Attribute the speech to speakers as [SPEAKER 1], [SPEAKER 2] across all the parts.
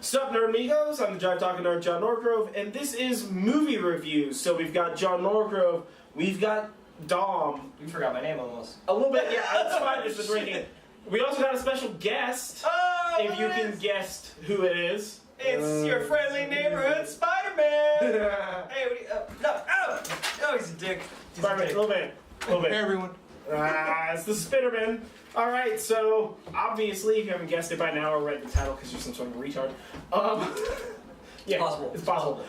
[SPEAKER 1] Sup, Nerdmigos? I'm the Jive Talkin Nerd, Jon Norgrove, and this is movie reviews. So we've got Jon Norgrove, we've got Dom.
[SPEAKER 2] You forgot my name almost.
[SPEAKER 1] A little bit, yeah, it's fine, it's the drinking. We also got a special guest, if you can guess who it is.
[SPEAKER 2] It's your friendly neighborhood Spider-Man! Hey, what do you, no, oh, he's a dick.
[SPEAKER 1] Spider-Man, a little bit.
[SPEAKER 3] Hey everyone.
[SPEAKER 1] It's the Spiderman. Alright, so obviously, if you haven't guessed it by now or read the title because you're some sort of retard, yeah,
[SPEAKER 2] possible.
[SPEAKER 1] It's possible.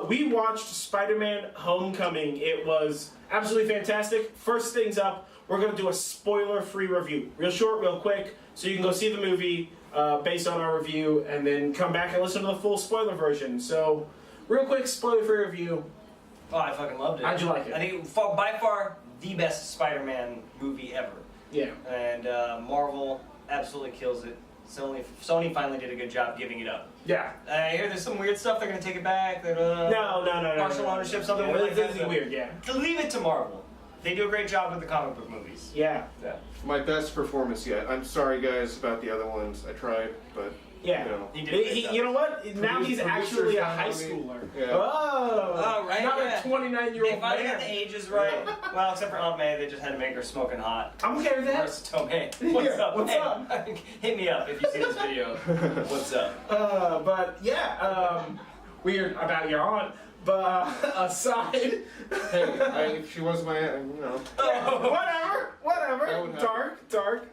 [SPEAKER 1] We watched Spider-Man Homecoming. It was absolutely fantastic. First things up, we're going to do a spoiler-free review. Real short, real quick, so you can go see the movie based on our review and then come back and listen to the full spoiler version. So, real quick, spoiler-free review.
[SPEAKER 2] Oh, I fucking loved it.
[SPEAKER 1] How'd you like it?
[SPEAKER 2] I think by far the best Spider-Man movie ever.
[SPEAKER 1] Yeah.
[SPEAKER 2] And Marvel absolutely kills it. Sony finally did a good job giving it up.
[SPEAKER 1] Yeah.
[SPEAKER 2] I hear there's some weird stuff they're going to take it back.
[SPEAKER 1] No.
[SPEAKER 2] Partial ownership, something
[SPEAKER 1] yeah,
[SPEAKER 2] weird like that.
[SPEAKER 1] Anything weird, yeah.
[SPEAKER 2] To leave it to Marvel. They do a great job with the comic book movies.
[SPEAKER 1] Yeah.
[SPEAKER 3] My best performance yet. I'm sorry guys about the other ones. I tried, but
[SPEAKER 1] yeah.
[SPEAKER 3] you know.
[SPEAKER 2] He did
[SPEAKER 1] You know what? Now he's actually a high schooler.
[SPEAKER 3] Yeah.
[SPEAKER 1] Oh,
[SPEAKER 2] right.
[SPEAKER 1] Not
[SPEAKER 2] yeah.
[SPEAKER 1] a 29-year-old
[SPEAKER 2] They finally got
[SPEAKER 1] man.
[SPEAKER 2] the ages right. Well, except for Aunt May, they just had to make her smoking hot.
[SPEAKER 1] I'm okay with that.
[SPEAKER 2] Where's Tomei? What's
[SPEAKER 1] Yeah,
[SPEAKER 2] up?
[SPEAKER 1] what's
[SPEAKER 2] Hey,
[SPEAKER 1] up?
[SPEAKER 2] Hit me up if you see this video. What's up?
[SPEAKER 1] But yeah, weird about your aunt. But aside,
[SPEAKER 3] Hey, if she was my aunt, you know.
[SPEAKER 1] whatever. Dark.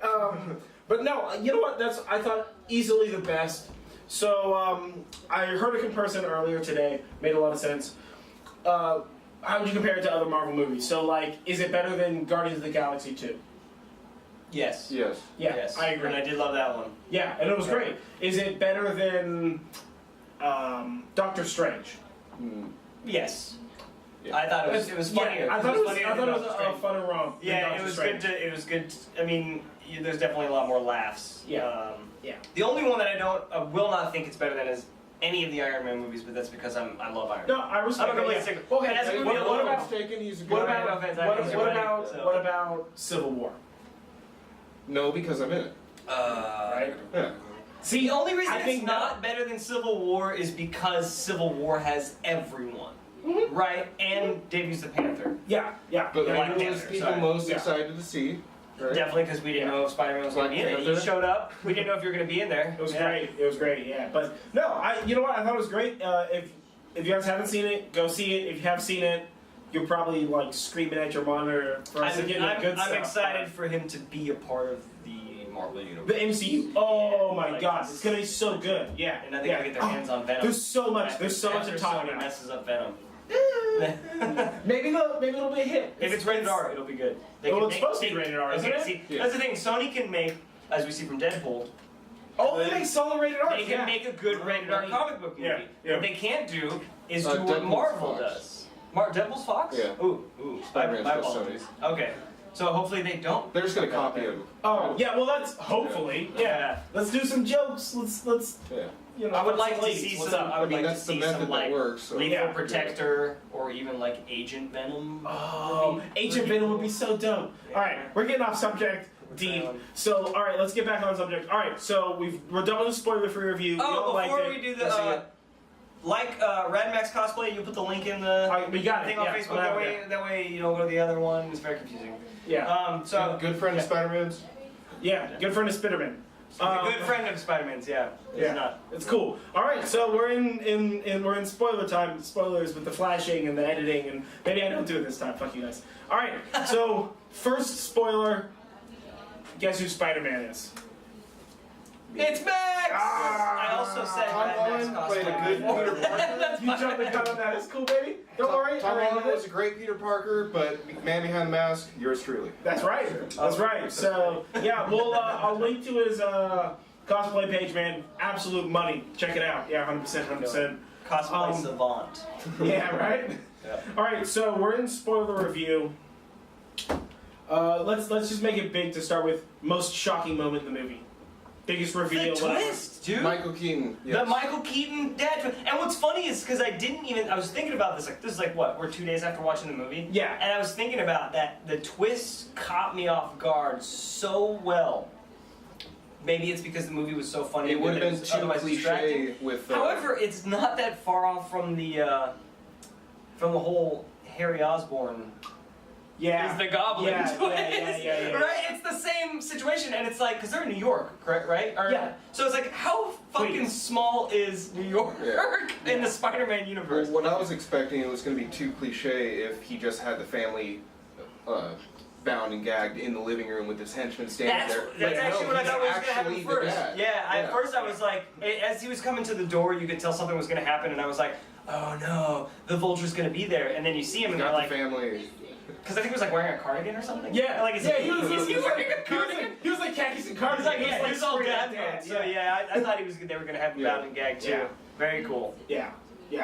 [SPEAKER 1] But no, you know what? I thought easily the best. So I heard a comparison earlier today. Made a lot of sense. How would you compare it to other Marvel movies? So like, is it better than Guardians of the Galaxy 2?
[SPEAKER 2] Yes.
[SPEAKER 3] Yes.
[SPEAKER 1] Yeah,
[SPEAKER 2] Yes.
[SPEAKER 1] I agree.
[SPEAKER 2] And I did love that one.
[SPEAKER 1] Yeah, and it was great. Is it better than Doctor Strange?
[SPEAKER 2] Yes.
[SPEAKER 3] Yeah.
[SPEAKER 2] I thought it was funnier.
[SPEAKER 1] Yeah, I thought it was
[SPEAKER 2] funnier
[SPEAKER 1] a
[SPEAKER 2] than Doctor Strange.
[SPEAKER 1] funner romp. than
[SPEAKER 2] Yeah,
[SPEAKER 1] Doctor
[SPEAKER 2] it was
[SPEAKER 1] Strange.
[SPEAKER 2] good. It was good. I mean, there's definitely a lot more laughs.
[SPEAKER 1] Yeah. Yeah.
[SPEAKER 2] The only one that I will not think it's better than is any of the Iron Man movies, but that's because I love Iron Man.
[SPEAKER 1] No, I respect
[SPEAKER 2] I'm a complete
[SPEAKER 1] that.
[SPEAKER 2] sticker.
[SPEAKER 1] Okay,
[SPEAKER 2] And as a
[SPEAKER 1] what
[SPEAKER 2] movie,
[SPEAKER 1] about
[SPEAKER 3] He's a good
[SPEAKER 1] what
[SPEAKER 3] guy.
[SPEAKER 1] about what about Civil War?
[SPEAKER 3] No, because I'm in it.
[SPEAKER 1] Right?
[SPEAKER 3] Yeah.
[SPEAKER 2] See, the only reason
[SPEAKER 1] I
[SPEAKER 2] it's
[SPEAKER 1] think
[SPEAKER 2] not better than Civil War is because Civil War has everyone, right? And Davies the Panther.
[SPEAKER 1] Yeah.
[SPEAKER 3] But
[SPEAKER 2] Black
[SPEAKER 3] what was
[SPEAKER 2] Panther,
[SPEAKER 3] people
[SPEAKER 2] sorry.
[SPEAKER 3] most
[SPEAKER 1] Yeah.
[SPEAKER 3] excited to see? Right?
[SPEAKER 2] Definitely, because we didn't know if Spider-Man was going to be in it. You
[SPEAKER 3] Panther.
[SPEAKER 2] showed up. We didn't know if you were going to be in there.
[SPEAKER 1] It was great. It was great. Yeah. But no, you know what? I thought it was great. If you guys haven't seen it, go see it. If you have seen it, you're probably like screaming at your monitor for us to get the good stuff.
[SPEAKER 2] I'm excited for him to be a part of the Marvel universe.
[SPEAKER 1] The MCU. Oh my
[SPEAKER 2] Like,
[SPEAKER 1] God, it's gonna be so good. Yeah.
[SPEAKER 2] And I think they'll get their hands on Venom.
[SPEAKER 1] There's so much. There's so much to talk
[SPEAKER 2] Sony
[SPEAKER 1] about.
[SPEAKER 2] messes up Venom.
[SPEAKER 1] Maybe it'll be a hit.
[SPEAKER 2] If it's rated R, it'll be good.
[SPEAKER 1] Well, it's supposed to be rated R, isn't it?
[SPEAKER 2] See,
[SPEAKER 3] Yeah.
[SPEAKER 2] that's the thing. Sony can make, as we see from Deadpool,
[SPEAKER 1] Oh, they make solid rated R.
[SPEAKER 2] they can make a good rated R comic book movie.
[SPEAKER 1] Yeah.
[SPEAKER 2] What they can't do is do what
[SPEAKER 3] Deadpool's
[SPEAKER 2] Marvel
[SPEAKER 3] Fox.
[SPEAKER 2] does. Deadpool's Fox?
[SPEAKER 3] Yeah.
[SPEAKER 2] Ooh.
[SPEAKER 3] Spider-Man's
[SPEAKER 2] My
[SPEAKER 3] with
[SPEAKER 2] apologies.
[SPEAKER 3] Sony.
[SPEAKER 2] Okay. So hopefully they don't.
[SPEAKER 3] They're just gonna copy him.
[SPEAKER 1] Oh, yeah. Well, that's hopefully. Yeah. Let's do some jokes. Let's.
[SPEAKER 3] Yeah.
[SPEAKER 1] You know.
[SPEAKER 2] I would like to
[SPEAKER 1] ladies.
[SPEAKER 2] see
[SPEAKER 1] What's
[SPEAKER 2] some.
[SPEAKER 1] up?
[SPEAKER 2] I would like to
[SPEAKER 3] that's the
[SPEAKER 2] see
[SPEAKER 3] method
[SPEAKER 2] some
[SPEAKER 3] that
[SPEAKER 2] like
[SPEAKER 3] works. So.
[SPEAKER 2] Lethal
[SPEAKER 1] Yeah.
[SPEAKER 2] Protector or even like Agent Venom.
[SPEAKER 1] Oh, Agent Venom would be so dope.
[SPEAKER 2] Yeah.
[SPEAKER 1] All right, we're getting off subject deep. So, all right, let's get back on subject. All right, so we're done with the spoiler-free review.
[SPEAKER 2] Oh, before we do the RAD MAX Cosplay, you put the link in the
[SPEAKER 1] we got
[SPEAKER 2] thing
[SPEAKER 1] it.
[SPEAKER 2] on
[SPEAKER 1] Yeah,
[SPEAKER 2] Facebook.
[SPEAKER 1] whatever.
[SPEAKER 2] That way you don't go to the other one. It's very confusing.
[SPEAKER 1] Yeah.
[SPEAKER 2] So
[SPEAKER 3] Good friend of
[SPEAKER 2] yeah.
[SPEAKER 3] Spider-Man's.
[SPEAKER 1] Yeah, good friend of Spiderman.
[SPEAKER 2] A good friend of Spider-Man's. Yeah.
[SPEAKER 1] Yeah,
[SPEAKER 2] Not.
[SPEAKER 1] it's cool. All right, so we're in spoiler time. Spoilers with the flashing and the editing, and maybe I don't do it this time. Fuck you guys. All right, so first spoiler. Guess who Spider-Man is?
[SPEAKER 2] It's Max!
[SPEAKER 1] Ah!
[SPEAKER 2] I also said
[SPEAKER 3] Tom
[SPEAKER 2] RAD MAX
[SPEAKER 3] Holland played a
[SPEAKER 2] Cosplay.
[SPEAKER 3] good Peter Parker.
[SPEAKER 1] You jumped the gun on that. It's cool, baby. Don't worry.
[SPEAKER 3] Tom
[SPEAKER 1] I
[SPEAKER 3] Holland
[SPEAKER 1] love
[SPEAKER 3] was
[SPEAKER 1] it.
[SPEAKER 3] a great Peter Parker, but man behind the mask, yours truly.
[SPEAKER 1] That's right. That's right. So yeah, I'll link to his cosplay page, man. Absolute money. Check it out. Yeah, 100%, 100%.
[SPEAKER 2] Cosplay savant.
[SPEAKER 1] Yeah, right.
[SPEAKER 2] Yeah.
[SPEAKER 1] All right, so we're in spoiler review. Let's just make it big to start with. Most shocking moment in the movie. Biggest reveal.
[SPEAKER 2] The twist, dude.
[SPEAKER 3] Michael Keaton. Yes.
[SPEAKER 2] The Michael Keaton dad twist. And what's funny is because I was thinking about this. Like this is like what? We're 2 days after watching the movie.
[SPEAKER 1] Yeah.
[SPEAKER 2] And I was thinking about that. The twist caught me off guard so well. maybe it's because the movie was so funny.
[SPEAKER 3] It would have
[SPEAKER 2] that
[SPEAKER 3] been
[SPEAKER 2] was
[SPEAKER 3] too
[SPEAKER 2] otherwise
[SPEAKER 3] cliche
[SPEAKER 2] distracting.
[SPEAKER 3] with.
[SPEAKER 2] However, it's not that far off from the whole Harry Osborn
[SPEAKER 1] Yeah.
[SPEAKER 2] is the Goblin
[SPEAKER 1] Yeah,
[SPEAKER 2] twist,
[SPEAKER 1] yeah.
[SPEAKER 2] right? It's the same situation, and it's like because they're in New York, correct? Right? Or,
[SPEAKER 1] Yeah.
[SPEAKER 2] So it's like, how fucking
[SPEAKER 1] Please.
[SPEAKER 2] small is New York in the Spider-Man universe?
[SPEAKER 3] Well, what I was expecting, it was going to be too cliche if he just had the family bound and gagged in the living room with his henchmen standing there.
[SPEAKER 2] That's
[SPEAKER 3] Like,
[SPEAKER 2] actually
[SPEAKER 3] no,
[SPEAKER 2] what I
[SPEAKER 3] he's
[SPEAKER 2] thought was going to happen
[SPEAKER 3] actually the
[SPEAKER 2] first.
[SPEAKER 3] dad.
[SPEAKER 2] Yeah, at first I was like, as he was coming to the door, you could tell something was going to happen, and I was like, oh no, the Vulture's going to be there. And then you see him, and
[SPEAKER 3] Got
[SPEAKER 2] they're
[SPEAKER 3] the
[SPEAKER 2] like,
[SPEAKER 3] family.
[SPEAKER 2] because I think he was like wearing a cardigan or something.
[SPEAKER 1] Yeah,
[SPEAKER 2] like
[SPEAKER 1] he was
[SPEAKER 2] wearing a cardigan?
[SPEAKER 1] He was like khakis and
[SPEAKER 2] He's
[SPEAKER 1] cardigans.
[SPEAKER 2] like, yeah, he's all
[SPEAKER 1] straight up
[SPEAKER 2] dad mode. So yeah, I thought they were going to have him
[SPEAKER 3] Yeah.
[SPEAKER 2] bound and gagged too.
[SPEAKER 1] Yeah.
[SPEAKER 2] Very cool.
[SPEAKER 1] Yeah.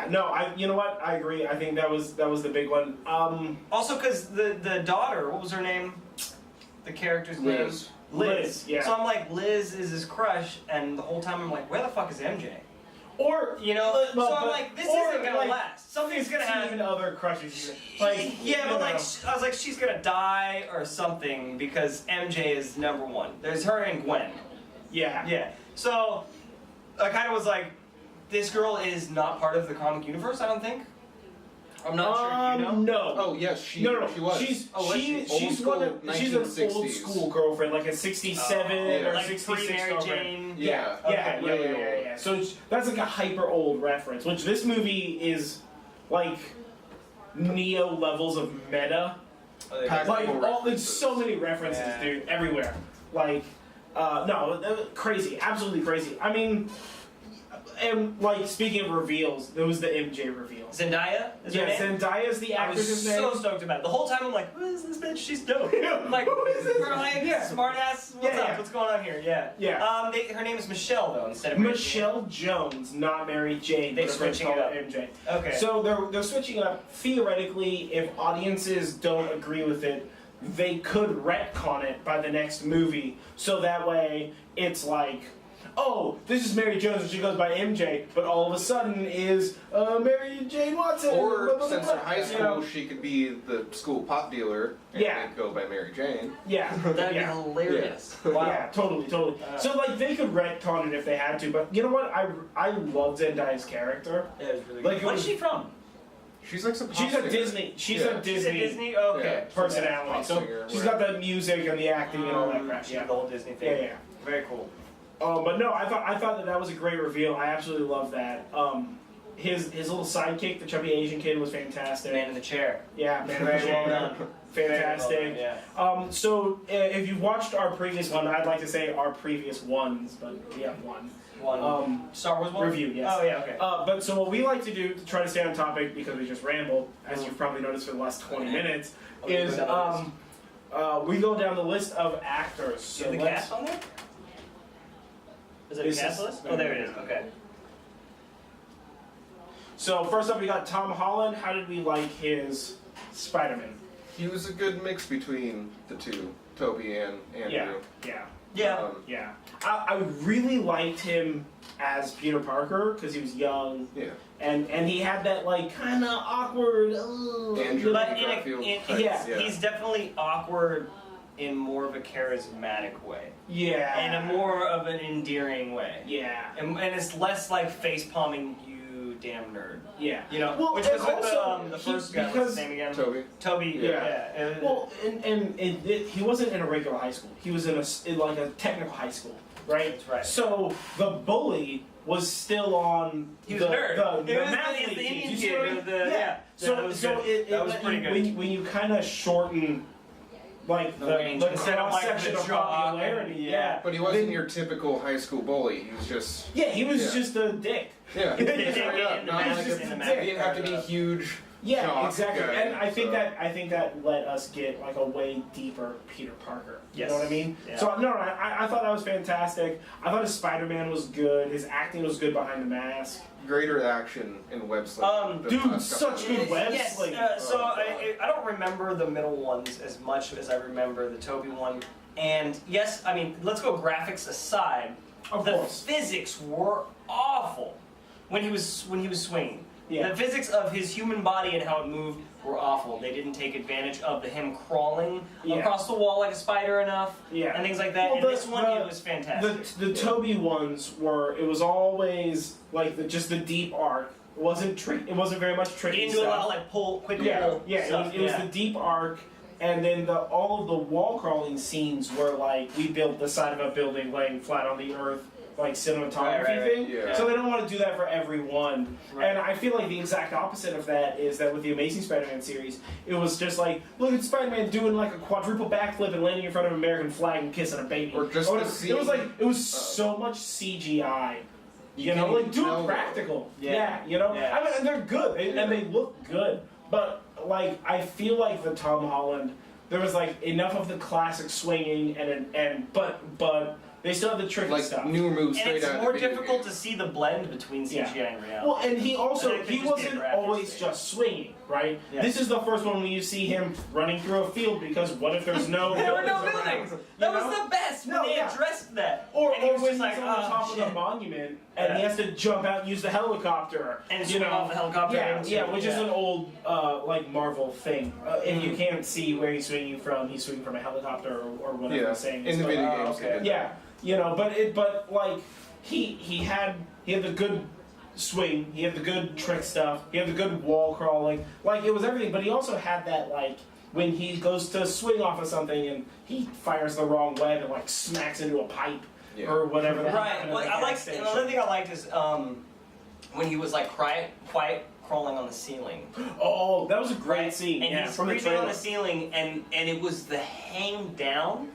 [SPEAKER 1] No, you know what? I agree. I think that was the big one.
[SPEAKER 2] Also, because the daughter, what was her name? The character's
[SPEAKER 3] Liz.
[SPEAKER 2] name?
[SPEAKER 1] Liz, yeah.
[SPEAKER 2] So I'm like, Liz is his crush, and the whole time I'm like, where the fuck is MJ?
[SPEAKER 1] Or
[SPEAKER 2] You know?
[SPEAKER 1] well,
[SPEAKER 2] so I'm
[SPEAKER 1] but-
[SPEAKER 2] like, this
[SPEAKER 1] or,
[SPEAKER 2] isn't gonna
[SPEAKER 1] like,
[SPEAKER 2] last. Something's gonna
[SPEAKER 1] 15
[SPEAKER 2] happen.
[SPEAKER 1] other crushes. Like
[SPEAKER 2] Yeah,
[SPEAKER 1] you
[SPEAKER 2] but like,
[SPEAKER 1] know.
[SPEAKER 2] I was like, she's gonna die or something because MJ is number one. There's her and Gwen.
[SPEAKER 1] Yeah.
[SPEAKER 2] Yeah. So I kind of was like, this girl is not part of the comic universe. I don't think. I'm not sure. You know?
[SPEAKER 1] No.
[SPEAKER 3] Oh yes, she
[SPEAKER 1] No.
[SPEAKER 3] she was.
[SPEAKER 1] She's
[SPEAKER 2] Oh, was she?
[SPEAKER 1] she's
[SPEAKER 3] Old
[SPEAKER 1] one of,
[SPEAKER 3] school
[SPEAKER 1] she's an old
[SPEAKER 3] 1960s.
[SPEAKER 1] school girlfriend, like a 67
[SPEAKER 3] yeah.
[SPEAKER 1] or
[SPEAKER 2] Like
[SPEAKER 1] 66
[SPEAKER 2] pre-Mary
[SPEAKER 1] girlfriend.
[SPEAKER 2] Jane.
[SPEAKER 3] Yeah.
[SPEAKER 1] Yeah,
[SPEAKER 2] Okay,
[SPEAKER 3] really
[SPEAKER 1] yeah. So that's like a hyper old reference, which this movie is like Neo levels of meta.
[SPEAKER 3] Packed
[SPEAKER 1] Like
[SPEAKER 3] full
[SPEAKER 1] all, there's so
[SPEAKER 3] references.
[SPEAKER 1] many references,
[SPEAKER 2] Yeah.
[SPEAKER 1] dude, everywhere. Like, crazy, absolutely crazy. I mean, and like speaking of reveals, there was the MJ reveal.
[SPEAKER 2] Zendaya is her
[SPEAKER 1] Yeah,
[SPEAKER 2] name.
[SPEAKER 1] Zendaya's the
[SPEAKER 2] I was
[SPEAKER 1] actress's
[SPEAKER 2] so
[SPEAKER 1] name.
[SPEAKER 2] stoked about it. The whole time I'm like, who is this bitch? She's dope. I'm like,
[SPEAKER 1] Who is this?
[SPEAKER 2] we're like,
[SPEAKER 1] Yeah.
[SPEAKER 2] smart ass. What's
[SPEAKER 1] Yeah,
[SPEAKER 2] up?
[SPEAKER 1] yeah.
[SPEAKER 2] What's going on here? Yeah.
[SPEAKER 1] Yeah.
[SPEAKER 2] Her name is Michelle though instead of Mary
[SPEAKER 1] Michelle Jones, not Mary Jane.
[SPEAKER 2] They
[SPEAKER 1] but
[SPEAKER 2] switching
[SPEAKER 1] call
[SPEAKER 2] it up.
[SPEAKER 1] her MJ.
[SPEAKER 2] Jane. Okay.
[SPEAKER 1] So they're switching it up. Theoretically, if audiences don't agree with it, they could retcon it by the next movie. So that way, it's like, oh, this is Mary Jones and she goes by MJ, but all of a sudden is Mary Jane Watson.
[SPEAKER 3] Or
[SPEAKER 1] blah, blah, blah,
[SPEAKER 3] since
[SPEAKER 1] blah.
[SPEAKER 3] in high
[SPEAKER 1] You
[SPEAKER 3] school
[SPEAKER 1] know?
[SPEAKER 3] she could be the school pot dealer and
[SPEAKER 1] Yeah.
[SPEAKER 3] they'd go by Mary Jane.
[SPEAKER 1] Yeah.
[SPEAKER 2] That'd
[SPEAKER 1] yeah.
[SPEAKER 2] be hilarious.
[SPEAKER 3] Yeah.
[SPEAKER 2] Wow.
[SPEAKER 1] Yeah, totally. So like they could retcon it if they had to, but you know what? I love Zendaya's character.
[SPEAKER 2] Yeah, it was really
[SPEAKER 1] Like,
[SPEAKER 2] good. What
[SPEAKER 1] it
[SPEAKER 2] is
[SPEAKER 1] was-
[SPEAKER 2] she from?
[SPEAKER 3] She's like some
[SPEAKER 1] She's
[SPEAKER 3] pop
[SPEAKER 1] a
[SPEAKER 3] singer.
[SPEAKER 1] Disney. She's
[SPEAKER 3] Yeah.
[SPEAKER 1] a
[SPEAKER 2] She's a
[SPEAKER 1] Disney
[SPEAKER 2] Disney? Okay.
[SPEAKER 3] Yeah.
[SPEAKER 1] personality.
[SPEAKER 3] Pop
[SPEAKER 1] So
[SPEAKER 3] singer,
[SPEAKER 1] she's
[SPEAKER 3] whatever.
[SPEAKER 1] got the music and the acting and all that crap.
[SPEAKER 2] She
[SPEAKER 1] Yeah.
[SPEAKER 2] did the whole Disney thing.
[SPEAKER 1] Yeah.
[SPEAKER 2] Very cool.
[SPEAKER 1] But no, I thought that was a great reveal. I absolutely love that. His little sidekick, the chubby Asian kid, was fantastic.
[SPEAKER 2] Man in the chair.
[SPEAKER 1] Yeah, man,
[SPEAKER 2] Very well
[SPEAKER 1] chair.
[SPEAKER 2] done. Very well
[SPEAKER 1] Fantastic.
[SPEAKER 2] done, yeah.
[SPEAKER 1] So if you've watched our previous one, I'd like to say our previous ones, but we have one.
[SPEAKER 2] One. Star Wars one?
[SPEAKER 1] Review, yes.
[SPEAKER 2] Oh, yeah, okay.
[SPEAKER 1] But so what we like to do to try to stay on topic, because we just rambled, as you've probably noticed for the last 20 minutes,
[SPEAKER 2] Okay,
[SPEAKER 1] is
[SPEAKER 2] go down the
[SPEAKER 1] we go down the list of actors.
[SPEAKER 2] Do
[SPEAKER 1] So
[SPEAKER 2] you have the
[SPEAKER 1] let's-
[SPEAKER 2] cast on there? Is it a
[SPEAKER 1] This
[SPEAKER 2] cast
[SPEAKER 1] is-
[SPEAKER 2] list? Oh, there it is. Okay.
[SPEAKER 1] So first up, we got Tom Holland. How did we like his Spider-Man?
[SPEAKER 3] He was a good mix between the two, Toby and Andrew.
[SPEAKER 1] Yeah.
[SPEAKER 2] Yeah.
[SPEAKER 1] Yeah. I really liked him as Peter Parker because he was young
[SPEAKER 3] Yeah.
[SPEAKER 1] and he had that like kind of awkward.
[SPEAKER 3] Andrew
[SPEAKER 2] But
[SPEAKER 3] Garfield type,
[SPEAKER 1] yeah,
[SPEAKER 2] he's definitely awkward in more of a charismatic way.
[SPEAKER 1] Yeah.
[SPEAKER 2] And a more of an endearing way.
[SPEAKER 1] Yeah.
[SPEAKER 2] And it's less like face palming, you damn nerd.
[SPEAKER 1] Yeah.
[SPEAKER 2] You know,
[SPEAKER 1] Well,
[SPEAKER 2] which
[SPEAKER 1] and
[SPEAKER 2] was with
[SPEAKER 1] also,
[SPEAKER 2] the
[SPEAKER 1] he-
[SPEAKER 2] first guy. What's
[SPEAKER 1] because-
[SPEAKER 2] his name again?
[SPEAKER 3] Toby.
[SPEAKER 2] Toby.
[SPEAKER 1] Yeah. Well, and he wasn't in a regular high school. He was in like a technical high school, right?
[SPEAKER 2] That's right.
[SPEAKER 1] So the bully was still on
[SPEAKER 2] He was a nerd.
[SPEAKER 1] the
[SPEAKER 2] It was
[SPEAKER 1] math
[SPEAKER 2] the
[SPEAKER 1] league
[SPEAKER 2] Indian
[SPEAKER 1] team. You see
[SPEAKER 2] kid
[SPEAKER 1] what I mean?
[SPEAKER 2] with the- yeah.
[SPEAKER 1] So
[SPEAKER 2] That was
[SPEAKER 1] so
[SPEAKER 2] good.
[SPEAKER 1] it
[SPEAKER 2] That was
[SPEAKER 1] let
[SPEAKER 2] pretty
[SPEAKER 1] you,
[SPEAKER 2] good.
[SPEAKER 1] when you kind of shorten like the
[SPEAKER 2] range. Instead of,
[SPEAKER 1] cross
[SPEAKER 2] like,
[SPEAKER 1] section
[SPEAKER 2] the
[SPEAKER 1] of
[SPEAKER 2] jock,
[SPEAKER 1] popularity.
[SPEAKER 2] yeah.
[SPEAKER 3] But he wasn't your typical high school bully. He was just
[SPEAKER 1] Yeah, he was
[SPEAKER 3] Yeah.
[SPEAKER 1] just a dick.
[SPEAKER 3] yeah.
[SPEAKER 2] Yeah.
[SPEAKER 3] Straight up.
[SPEAKER 2] In the
[SPEAKER 3] Not
[SPEAKER 2] math-
[SPEAKER 3] like
[SPEAKER 1] just
[SPEAKER 3] a-
[SPEAKER 1] in the
[SPEAKER 3] he
[SPEAKER 1] math-
[SPEAKER 3] didn't have to be huge.
[SPEAKER 1] Yeah,
[SPEAKER 3] jock
[SPEAKER 1] exactly.
[SPEAKER 3] guy,
[SPEAKER 1] And I think
[SPEAKER 3] so-
[SPEAKER 1] that let us get like a way deeper Peter Parker. You
[SPEAKER 2] Yes.
[SPEAKER 1] know what I mean?
[SPEAKER 2] Yeah.
[SPEAKER 1] So no, I thought that was fantastic. I thought his Spider-Man was good. His acting was good behind the mask.
[SPEAKER 3] Greater action in web slinging. than
[SPEAKER 1] Dude,
[SPEAKER 3] last couple
[SPEAKER 1] such
[SPEAKER 3] of
[SPEAKER 1] good
[SPEAKER 3] years.
[SPEAKER 1] web
[SPEAKER 2] Yes,
[SPEAKER 1] slinging.
[SPEAKER 2] so
[SPEAKER 3] Oh,
[SPEAKER 2] I don't remember the middle ones as much as I remember the Toby one. And yes, I mean, let's go graphics aside.
[SPEAKER 1] Of
[SPEAKER 2] the
[SPEAKER 1] course.
[SPEAKER 2] physics were awful when he was swinging.
[SPEAKER 1] Yeah.
[SPEAKER 2] The physics of his human body and how it moved were awful. They didn't take advantage of him crawling across the wall like a spider enough, and things like that.
[SPEAKER 1] Well,
[SPEAKER 2] and this one, it was fantastic.
[SPEAKER 1] The Toby ones were, it was always like just the deep arc. It wasn't very much tricky
[SPEAKER 2] He didn't
[SPEAKER 1] stuff.
[SPEAKER 2] do a lot of like pull, quick
[SPEAKER 1] Yeah,
[SPEAKER 2] stuff.
[SPEAKER 1] it was the deep arc, and then all of the wall crawling scenes were like we built the side of a building laying flat on the earth, like cinematography thing.
[SPEAKER 3] Yeah.
[SPEAKER 1] So they don't want to do that for every one.
[SPEAKER 2] Right.
[SPEAKER 1] And I feel like the exact opposite of that is that with the Amazing Spider-Man series, it was just like, look at Spider-Man doing like a quadruple backflip and landing in front of an American flag and kissing a baby.
[SPEAKER 3] Or just
[SPEAKER 1] Or
[SPEAKER 3] the
[SPEAKER 1] it was like it was so much CGI. You know, like do it practical. Yeah, you know.
[SPEAKER 2] Yeah.
[SPEAKER 1] I mean, and they're good, and they look good. But like, I feel like the Tom Holland, there was like enough of the classic swinging, but they still have the tricky
[SPEAKER 3] Like
[SPEAKER 1] stuff.
[SPEAKER 3] newer moves
[SPEAKER 2] And
[SPEAKER 3] straight
[SPEAKER 2] it's
[SPEAKER 3] out of
[SPEAKER 2] more
[SPEAKER 3] the video
[SPEAKER 2] difficult
[SPEAKER 3] game.
[SPEAKER 2] to see the blend between CGI and reality.
[SPEAKER 1] Well, and he also
[SPEAKER 2] And it could
[SPEAKER 1] he
[SPEAKER 2] just be a
[SPEAKER 1] wasn't
[SPEAKER 2] graphics
[SPEAKER 1] always
[SPEAKER 2] thing.
[SPEAKER 1] just swinging, right?
[SPEAKER 2] Yeah.
[SPEAKER 1] This is the first one when you see him running through a field because what if there's no
[SPEAKER 2] There were no
[SPEAKER 1] buildings around,
[SPEAKER 2] buildings.
[SPEAKER 1] you
[SPEAKER 2] That
[SPEAKER 1] know?
[SPEAKER 2] was the best when
[SPEAKER 1] No,
[SPEAKER 2] they
[SPEAKER 1] yeah.
[SPEAKER 2] addressed that.
[SPEAKER 1] Or
[SPEAKER 2] and he was
[SPEAKER 1] when
[SPEAKER 2] just
[SPEAKER 1] he's
[SPEAKER 2] like,
[SPEAKER 1] on the top
[SPEAKER 2] oh,
[SPEAKER 1] of
[SPEAKER 2] shit.
[SPEAKER 1] the monument and he
[SPEAKER 2] Yeah.
[SPEAKER 1] has to jump out and use the helicopter.
[SPEAKER 2] And
[SPEAKER 1] you
[SPEAKER 2] swing
[SPEAKER 1] know,
[SPEAKER 2] off the helicopter.
[SPEAKER 1] Yeah, which is an old like Marvel thing. If you can't see where he's swinging from, he's swinging from a helicopter or whatever
[SPEAKER 3] Yeah,
[SPEAKER 1] the saying
[SPEAKER 3] in
[SPEAKER 1] is.
[SPEAKER 3] the
[SPEAKER 1] But,
[SPEAKER 3] video games.
[SPEAKER 2] okay.
[SPEAKER 3] they did that.
[SPEAKER 1] yeah, you know, but like he had the good swing, he had the good trick stuff, he had the good wall crawling, like it was everything. But he also had that like when he goes to swing off of something and he fires the wrong web and like smacks into a pipe or whatever. that
[SPEAKER 2] Right.
[SPEAKER 1] happened
[SPEAKER 2] Well,
[SPEAKER 1] at the
[SPEAKER 2] I
[SPEAKER 1] gas
[SPEAKER 2] like
[SPEAKER 1] station.
[SPEAKER 2] another thing I liked is when he was like quiet crawling on the ceiling.
[SPEAKER 1] Oh, that was a great
[SPEAKER 2] Right?
[SPEAKER 1] scene.
[SPEAKER 2] And
[SPEAKER 1] yeah,
[SPEAKER 2] he's
[SPEAKER 1] from the
[SPEAKER 2] creeping on
[SPEAKER 1] trailer.
[SPEAKER 2] the ceiling, and it was the hang down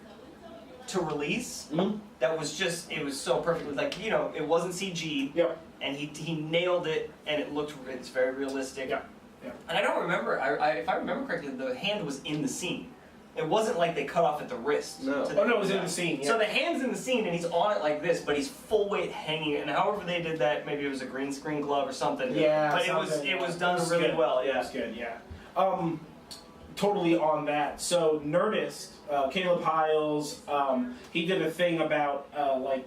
[SPEAKER 2] to release.
[SPEAKER 1] Mhm.
[SPEAKER 2] That was just, it was so perfect. It was like, you know, it wasn't CG,
[SPEAKER 1] Yep.
[SPEAKER 2] and he nailed it, and it's very realistic.
[SPEAKER 1] Yeah. Yeah.
[SPEAKER 2] And I don't remember, if I remember correctly, the hand was in the scene. It wasn't like they cut off at the wrist.
[SPEAKER 3] No.
[SPEAKER 2] to
[SPEAKER 1] Oh no, it was in the scene. Yeah.
[SPEAKER 2] So the hand's in the scene, and he's on it like this, but he's full weight hanging. And however they did that, maybe it was a green screen glove or something.
[SPEAKER 1] Yeah,
[SPEAKER 2] But
[SPEAKER 1] something,
[SPEAKER 2] it was
[SPEAKER 1] yeah.
[SPEAKER 2] done
[SPEAKER 1] It was
[SPEAKER 2] really
[SPEAKER 1] good.
[SPEAKER 2] well.
[SPEAKER 1] It
[SPEAKER 2] Yeah.
[SPEAKER 1] was good. Yeah. Totally on that. So Nerdist, Caleb Hiles, he did a thing about like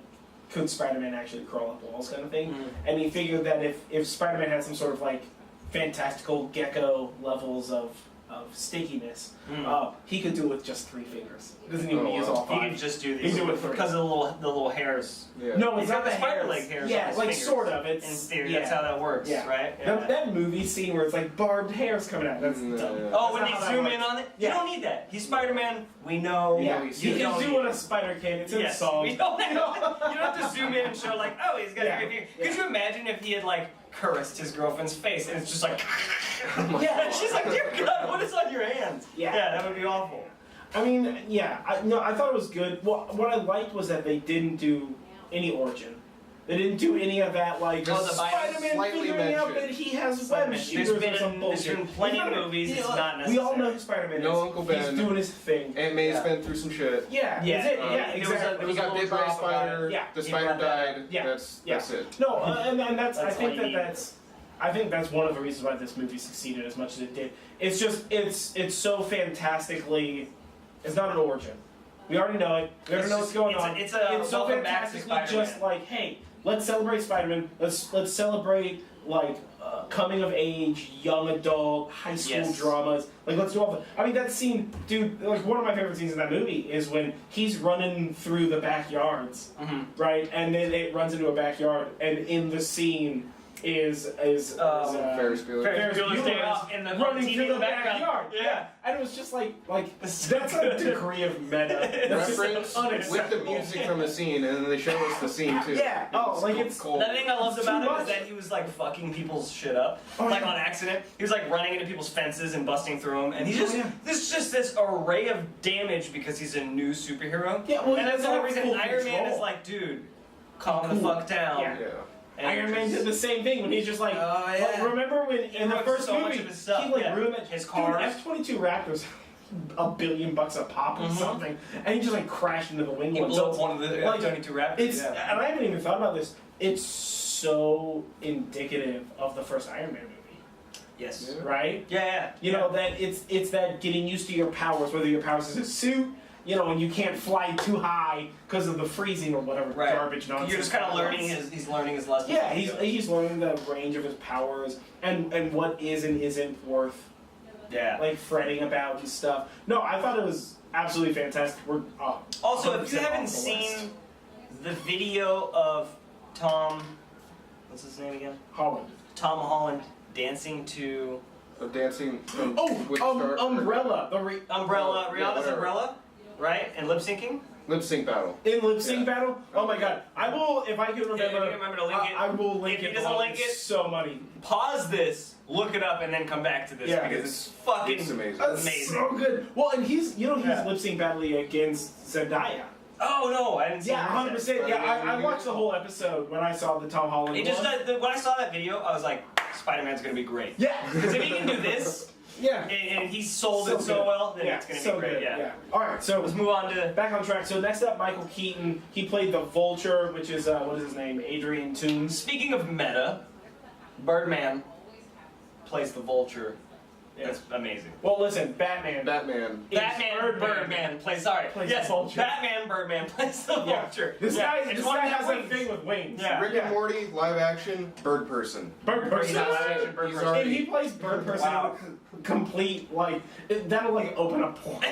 [SPEAKER 1] could Spider-Man actually crawl up walls kind of thing, and he figured that if Spider-Man had some sort of like fantastical gecko levels of stickiness, he could do it with just 3 fingers. He doesn't even
[SPEAKER 3] Oh,
[SPEAKER 1] use
[SPEAKER 3] wow.
[SPEAKER 1] all
[SPEAKER 2] He
[SPEAKER 1] 5.
[SPEAKER 2] could just do
[SPEAKER 1] He
[SPEAKER 2] these
[SPEAKER 1] do it for-
[SPEAKER 2] because of the little hairs.
[SPEAKER 3] Yeah.
[SPEAKER 1] No, it's
[SPEAKER 2] He's
[SPEAKER 1] not
[SPEAKER 2] got the
[SPEAKER 1] the
[SPEAKER 2] spider
[SPEAKER 1] hairs.
[SPEAKER 2] leg hairs.
[SPEAKER 1] Yeah,
[SPEAKER 2] on his
[SPEAKER 1] like
[SPEAKER 2] fingers.
[SPEAKER 1] sort of.
[SPEAKER 2] In
[SPEAKER 1] It's
[SPEAKER 2] theory,
[SPEAKER 1] yeah.
[SPEAKER 2] that's how that works,
[SPEAKER 1] Yeah.
[SPEAKER 2] right?
[SPEAKER 1] That movie scene where it's like barbed hairs coming out. That's
[SPEAKER 3] No.
[SPEAKER 1] dumb.
[SPEAKER 2] Oh, when
[SPEAKER 1] That's
[SPEAKER 2] they
[SPEAKER 1] not how that
[SPEAKER 2] zoom
[SPEAKER 1] works.
[SPEAKER 2] in on it?
[SPEAKER 1] Yeah.
[SPEAKER 2] You don't need that. He's Spider-Man. We know.
[SPEAKER 1] Yeah,
[SPEAKER 3] You
[SPEAKER 1] he
[SPEAKER 2] don't
[SPEAKER 1] can do
[SPEAKER 2] need
[SPEAKER 1] what
[SPEAKER 2] it.
[SPEAKER 1] a spider can. It's in the
[SPEAKER 2] Yes.
[SPEAKER 1] song.
[SPEAKER 2] We don't have, you don't have to zoom in and show like, oh, he's got
[SPEAKER 1] Yeah.
[SPEAKER 2] a great figure.
[SPEAKER 1] Yeah.
[SPEAKER 2] Could you imagine if he had like caressed his girlfriend's face and it's just like,
[SPEAKER 1] Yeah.
[SPEAKER 2] and she's like, dear God, what is on your hands?
[SPEAKER 1] Yeah.
[SPEAKER 2] that would be awful.
[SPEAKER 1] I mean, yeah, I thought it was good. What I liked was that they didn't do any origin. They didn't do any of that, like,
[SPEAKER 3] Just
[SPEAKER 2] the
[SPEAKER 1] Spider-Man
[SPEAKER 3] slightly
[SPEAKER 1] figuring out
[SPEAKER 3] mentioned.
[SPEAKER 1] that he has
[SPEAKER 2] Spider-Man.
[SPEAKER 1] web shooters or some
[SPEAKER 2] There's
[SPEAKER 1] bullshit.
[SPEAKER 2] been plenty of
[SPEAKER 1] He's not-
[SPEAKER 2] movies, it's
[SPEAKER 1] yeah,
[SPEAKER 2] not
[SPEAKER 1] We all
[SPEAKER 2] necessary.
[SPEAKER 1] know who Spider-Man
[SPEAKER 3] No
[SPEAKER 1] is.
[SPEAKER 3] Uncle
[SPEAKER 1] He's
[SPEAKER 3] Ben.
[SPEAKER 1] doing his thing.
[SPEAKER 3] Aunt May's
[SPEAKER 2] Yeah.
[SPEAKER 3] been through some shit.
[SPEAKER 1] Yeah,
[SPEAKER 2] Yeah,
[SPEAKER 1] that's it.
[SPEAKER 2] there
[SPEAKER 1] Yeah,
[SPEAKER 2] was
[SPEAKER 1] exactly.
[SPEAKER 2] a
[SPEAKER 3] He got
[SPEAKER 2] little
[SPEAKER 3] bit by a
[SPEAKER 2] drop about
[SPEAKER 3] spider.
[SPEAKER 2] it.
[SPEAKER 1] Yeah.
[SPEAKER 3] The
[SPEAKER 2] He
[SPEAKER 3] spider
[SPEAKER 2] brought that
[SPEAKER 3] died.
[SPEAKER 1] Yeah.
[SPEAKER 3] That's it.
[SPEAKER 1] No, and that's I
[SPEAKER 2] That's
[SPEAKER 1] think
[SPEAKER 2] all you
[SPEAKER 1] that
[SPEAKER 2] need.
[SPEAKER 1] I think that's one of the reasons why this movie succeeded as much as it did. It's just it's so fantastically. It's not an origin. We already know it. We already know what's going on.
[SPEAKER 2] It's
[SPEAKER 1] so
[SPEAKER 2] welcome back to
[SPEAKER 1] fantastically
[SPEAKER 2] Spider-Man.
[SPEAKER 1] just like, hey, let's celebrate Spider-Man. Let's celebrate like coming of age, young adult, high school
[SPEAKER 2] Yes.
[SPEAKER 1] dramas. Like let's do all the. I mean that scene, dude. Like one of my favorite scenes in that movie is when he's running through the backyards, right? And then it runs into a backyard, and in the scene is
[SPEAKER 3] Ferris Bueller.
[SPEAKER 2] Ferris Bueller's Day Off in the
[SPEAKER 1] running
[SPEAKER 2] TV
[SPEAKER 1] through
[SPEAKER 2] in
[SPEAKER 1] the
[SPEAKER 2] the background.
[SPEAKER 1] backyard.
[SPEAKER 2] Yeah.
[SPEAKER 1] And it was just like
[SPEAKER 2] That's
[SPEAKER 1] that's
[SPEAKER 2] so
[SPEAKER 1] a
[SPEAKER 2] good.
[SPEAKER 1] degree of meta. That's just
[SPEAKER 3] Reference with the
[SPEAKER 1] unacceptable.
[SPEAKER 3] music from the scene, and then they show us the scene too.
[SPEAKER 1] Yeah. Oh, like it's
[SPEAKER 3] cold.
[SPEAKER 2] The thing I loved
[SPEAKER 1] It's
[SPEAKER 2] about
[SPEAKER 1] too
[SPEAKER 2] him is
[SPEAKER 1] much.
[SPEAKER 2] that he was like fucking people's shit up,
[SPEAKER 1] Oh,
[SPEAKER 2] like
[SPEAKER 1] yeah.
[SPEAKER 2] on accident. He was like running into people's fences and busting through them, and he's
[SPEAKER 1] Oh,
[SPEAKER 2] just
[SPEAKER 1] yeah.
[SPEAKER 2] this array of damage because he's a new superhero.
[SPEAKER 1] Yeah, well,
[SPEAKER 2] and
[SPEAKER 1] he
[SPEAKER 2] that's the
[SPEAKER 1] doesn't
[SPEAKER 2] only
[SPEAKER 1] have
[SPEAKER 2] reason
[SPEAKER 1] full
[SPEAKER 2] Iron Man
[SPEAKER 1] control.
[SPEAKER 2] is like, dude, calm the
[SPEAKER 1] Cool.
[SPEAKER 2] fuck down.
[SPEAKER 1] Yeah.
[SPEAKER 3] Yeah.
[SPEAKER 2] And
[SPEAKER 1] Iron Man
[SPEAKER 2] just-
[SPEAKER 1] did the same thing when he's just like,
[SPEAKER 2] Oh, yeah.
[SPEAKER 1] like, remember when in the
[SPEAKER 2] ruined
[SPEAKER 1] first
[SPEAKER 2] so much
[SPEAKER 1] movie
[SPEAKER 2] of his stuff,
[SPEAKER 1] he like
[SPEAKER 2] yeah.
[SPEAKER 1] ruined that
[SPEAKER 2] His cars.
[SPEAKER 1] F-22 Raptors, $1 billion a pop or something, and he just like crashed into the wind.
[SPEAKER 2] He
[SPEAKER 1] once.
[SPEAKER 2] blew
[SPEAKER 1] So
[SPEAKER 2] up one of the
[SPEAKER 1] like,
[SPEAKER 2] F-22 Raptors.
[SPEAKER 1] It's
[SPEAKER 2] yeah.
[SPEAKER 1] and I haven't even thought about this. It's so indicative of the first Iron Man movie,
[SPEAKER 2] Yes.
[SPEAKER 3] Yeah.
[SPEAKER 1] right?
[SPEAKER 2] Yeah, yeah.
[SPEAKER 1] You know that it's that getting used to your powers, whether your powers is a suit, and you can't fly too high because of the freezing or whatever garbage nonsense.
[SPEAKER 2] You're just kind of learning he's learning his lessons.
[SPEAKER 1] Yeah, he's learning the range of his powers and what is and isn't worth like fretting about and stuff. No, I thought it was absolutely fantastic.
[SPEAKER 2] Also, if you haven't seen the video of Tom, what's his name again?
[SPEAKER 1] Holland.
[SPEAKER 2] Tom Holland dancing to
[SPEAKER 3] dancing.
[SPEAKER 1] Umbrella.
[SPEAKER 2] Umbrella. Rihanna's Umbrella, right? And lip syncing.
[SPEAKER 3] Lip sync battle.
[SPEAKER 1] In lip sync battle? Oh my god. I will, if I can remember.
[SPEAKER 2] If you remember to link it.
[SPEAKER 1] I will link
[SPEAKER 2] if
[SPEAKER 1] it.
[SPEAKER 2] If he doesn't link it,
[SPEAKER 1] so money.
[SPEAKER 2] Pause this, look it up, and then come back to this because it's fucking
[SPEAKER 3] amazing.
[SPEAKER 2] Amazing.
[SPEAKER 1] So good. Well, and he's lip sync battling against Zendaya.
[SPEAKER 2] Oh no, I didn't see.
[SPEAKER 1] Yeah, 100%. Yeah, I watched the whole episode when I saw the Tom Holland.
[SPEAKER 2] When I saw that video, I was like, Spider-Man's gonna be great.
[SPEAKER 1] Yeah,
[SPEAKER 2] because if he can do this, and he sold it so well, then it's gonna be great.
[SPEAKER 1] Good. Yeah. All right, so
[SPEAKER 2] let's move on to
[SPEAKER 1] back on track. So next up, Michael Keaton. He played the Vulture, which is what is his name? Adrian Toomes.
[SPEAKER 2] Speaking of meta, Birdman plays the Vulture. That's amazing.
[SPEAKER 1] Well, listen, Birdman
[SPEAKER 2] plays the Vulture. Batman Birdman plays the Vulture.
[SPEAKER 1] This guy has a thing with wings.
[SPEAKER 3] Yeah. Rick and Morty, live action, Bird Person.
[SPEAKER 1] Bird Person. And he plays Bird Person.
[SPEAKER 2] Wow.
[SPEAKER 1] Complete that'll open a portal.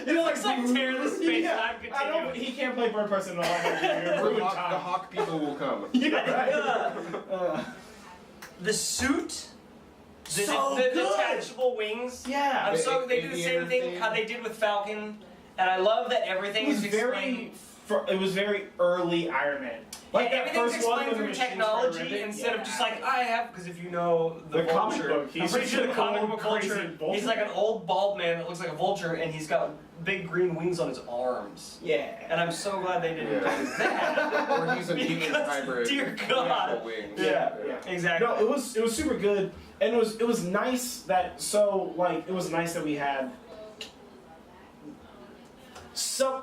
[SPEAKER 2] It'll like tear the space time continuum.
[SPEAKER 1] He can't play Bird Person in the
[SPEAKER 3] The Hawk people will come.
[SPEAKER 2] The suit.
[SPEAKER 1] So
[SPEAKER 2] the detachable wings.
[SPEAKER 1] Yeah.
[SPEAKER 2] They do the same thing how they did with Falcon, and I love that everything is explained.
[SPEAKER 1] It was very early Iron Man. Like
[SPEAKER 2] everything's explained through technology instead of just because if you know the
[SPEAKER 1] comic
[SPEAKER 2] Vulture,
[SPEAKER 1] book,
[SPEAKER 2] I'm pretty sure the comic book Vulture, he's like an old bald man that looks like a vulture, and he's got big green wings on his arms.
[SPEAKER 1] Yeah.
[SPEAKER 2] And I'm so glad they didn't do that.
[SPEAKER 3] Or he's a mutant hybrid.
[SPEAKER 2] Dear God.
[SPEAKER 3] Wings.
[SPEAKER 1] Yeah,
[SPEAKER 2] exactly.
[SPEAKER 1] No, it was super good, and it was nice that we had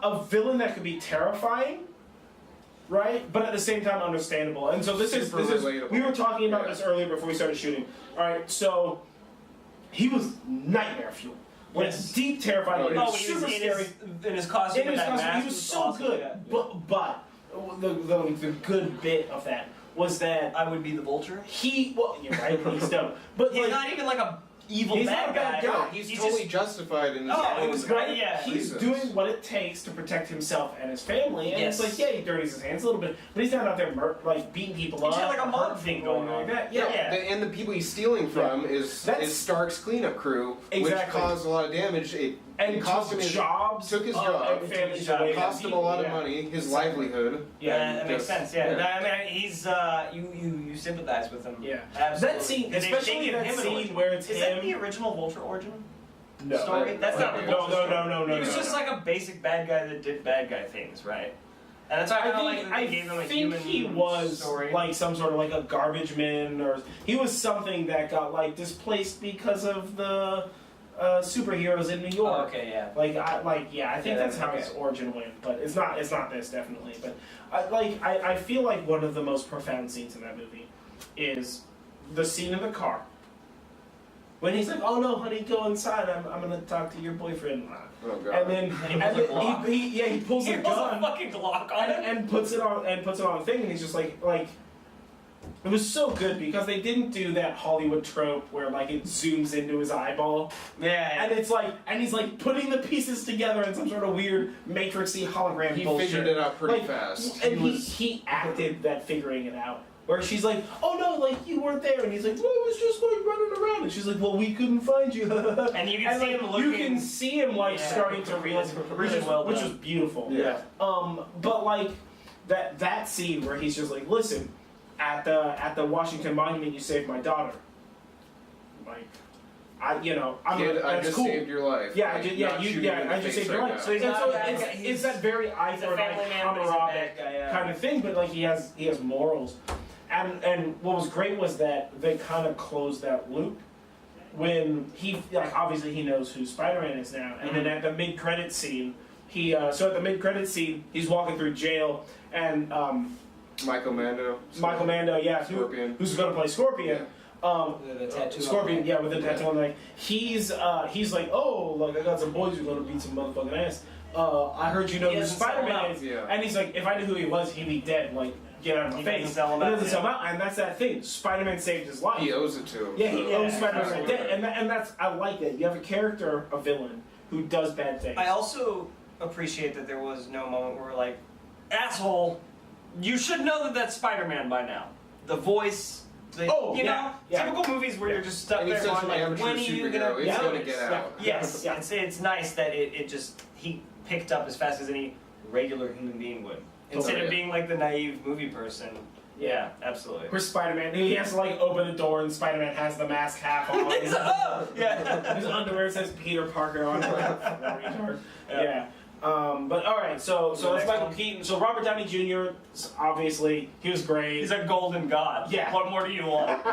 [SPEAKER 1] a villain that could be terrifying, right? But at the same time understandable. And so this is we were talking about this earlier before we started shooting. All right, so he was nightmare fuel.
[SPEAKER 2] Yes.
[SPEAKER 1] Deep terrifying.
[SPEAKER 2] Super scary. In his costume,
[SPEAKER 1] he was so awesome. Good. Yeah. But the good bit of that was that
[SPEAKER 2] I would be the Vulture.
[SPEAKER 1] You're right. He's dope. But
[SPEAKER 2] he's not even like a evil
[SPEAKER 1] bad guy.
[SPEAKER 3] He's totally justified in his
[SPEAKER 1] it was great.
[SPEAKER 2] Yeah.
[SPEAKER 1] He's doing what it takes to protect himself and his family, and it's he dirties his hands a little bit, but he's not out there beating people up.
[SPEAKER 2] He's like a mob thing going on.
[SPEAKER 3] And the people he's stealing from is Stark's cleanup crew, which caused a lot of damage. It cost him his
[SPEAKER 1] jobs,
[SPEAKER 3] took his job, cost him a lot of money, his livelihood.
[SPEAKER 2] Yeah, that makes sense. Yeah, I mean, he's you sympathize with him.
[SPEAKER 1] Yeah,
[SPEAKER 2] absolutely.
[SPEAKER 1] That scene, especially that scene where it's
[SPEAKER 2] him. Is that the original Vulture origin?
[SPEAKER 1] No,
[SPEAKER 2] story? That's not the Vulture story.
[SPEAKER 1] No.
[SPEAKER 2] He was just like a basic bad guy that did bad guy things, right? And that's why I gave him a human
[SPEAKER 1] he was
[SPEAKER 2] story.
[SPEAKER 1] Like some sort of a garbage man, or he was something that got displaced because of the superheroes in New York.
[SPEAKER 2] Oh, okay, yeah.
[SPEAKER 1] I think that's how his origin went, but it's not this definitely. But I feel like one of the most profound scenes in that movie is the scene in the car when he's like, "Oh no, honey, go inside. I'm gonna talk to your boyfriend."
[SPEAKER 3] Oh God.
[SPEAKER 1] And then he pulls a gun,
[SPEAKER 2] a fucking Glock on it,
[SPEAKER 1] and puts it on the thing, and he's just like. It was so good because they didn't do that Hollywood trope where it zooms into his eyeball.
[SPEAKER 2] Yeah.
[SPEAKER 1] And it's and he's putting the pieces together in some sort of weird matrixy hologram bullshit.
[SPEAKER 3] He figured it out pretty fast.
[SPEAKER 1] And he acted that figuring it out. Where she's like, "Oh no, you weren't there," and he's like, "Well, I was just running around," and she's like, "Well, we couldn't find you."
[SPEAKER 2] And you can see him looking.
[SPEAKER 1] You can see him starting to realize, which was beautiful.
[SPEAKER 3] Yeah.
[SPEAKER 1] But that scene where he's just like, "Listen, at the Washington Monument, you saved my daughter." I
[SPEAKER 3] just saved your life.
[SPEAKER 1] Yeah, I just saved your life.
[SPEAKER 2] So
[SPEAKER 1] it's that very eye for an eye camaraderie kind of thing, but he has morals. And what was great was that they kind of closed that loop when he obviously he knows who Spider-Man is now, and then at the mid-credit scene, he's walking through jail, and
[SPEAKER 3] Michael Mando,
[SPEAKER 1] yeah,
[SPEAKER 3] Scorpion.
[SPEAKER 1] who's going to play Scorpion.
[SPEAKER 2] The tattoo
[SPEAKER 1] Scorpion, yeah, with the tattoo on the neck. He's like, oh, like I got some boys who's gonna beat some motherfucking ass. I heard you know who Spider-Man is, and he's like, if I knew who he was, he'd be dead. Like, get out of my face. He doesn't sell him out, and that's that thing. Spider-Man saved his life.
[SPEAKER 3] He owes it to him.
[SPEAKER 1] Yeah, he owes Spider-Man dead, and that's I like that. You have a character, a villain, who does bad things.
[SPEAKER 2] I also appreciate that there was no moment where like, asshole, you should know that that's Spider-Man by now. The voice. You know, typical movies where you're just stuck there going like, when are you gonna
[SPEAKER 3] get out?
[SPEAKER 2] Yes, it's nice that it just he picked up as fast as any regular human being would, instead of being like the naive movie person. Yeah, absolutely.
[SPEAKER 1] Where's Spider-Man? He has to like open the door and Spider-Man has the mask half on. His underwear says Peter Parker on it. Yeah. But all right, so that's Michael Keaton. So Robert Downey Jr. obviously he was great.
[SPEAKER 2] He's a golden god.
[SPEAKER 1] Yeah.
[SPEAKER 2] What more do you want?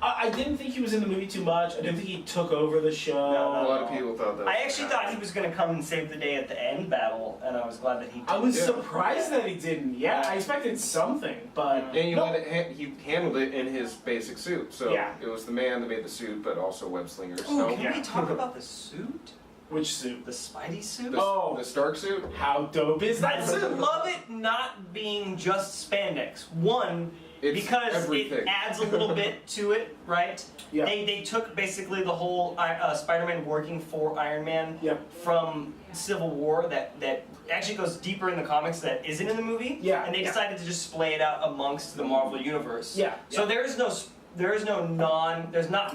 [SPEAKER 1] I didn't think he was in the movie too much. I didn't think he took over the show.
[SPEAKER 3] No, a lot of people thought that.
[SPEAKER 2] I actually thought he was going to come and save the day at the end battle, and I was glad that he did.
[SPEAKER 1] I was surprised that he didn't. Yeah, I expected something, but
[SPEAKER 3] and he handled it in his basic suit. So it was the man that made the suit, but also web slingers.
[SPEAKER 2] Ooh, can we talk about the suit?
[SPEAKER 1] Which suit?
[SPEAKER 2] The Spidey suit?
[SPEAKER 3] The Stark suit?
[SPEAKER 1] How dope is that suit?
[SPEAKER 2] I love it not being just spandex. One, because it adds a little bit to it, right?
[SPEAKER 1] Yeah.
[SPEAKER 2] They took basically the whole Spider-Man working for Iron Man from Civil War that actually goes deeper in the comics that isn't in the movie.
[SPEAKER 1] Yeah.
[SPEAKER 2] And they decided to just splay it out amongst the Marvel Universe.
[SPEAKER 1] Yeah.
[SPEAKER 2] So there's not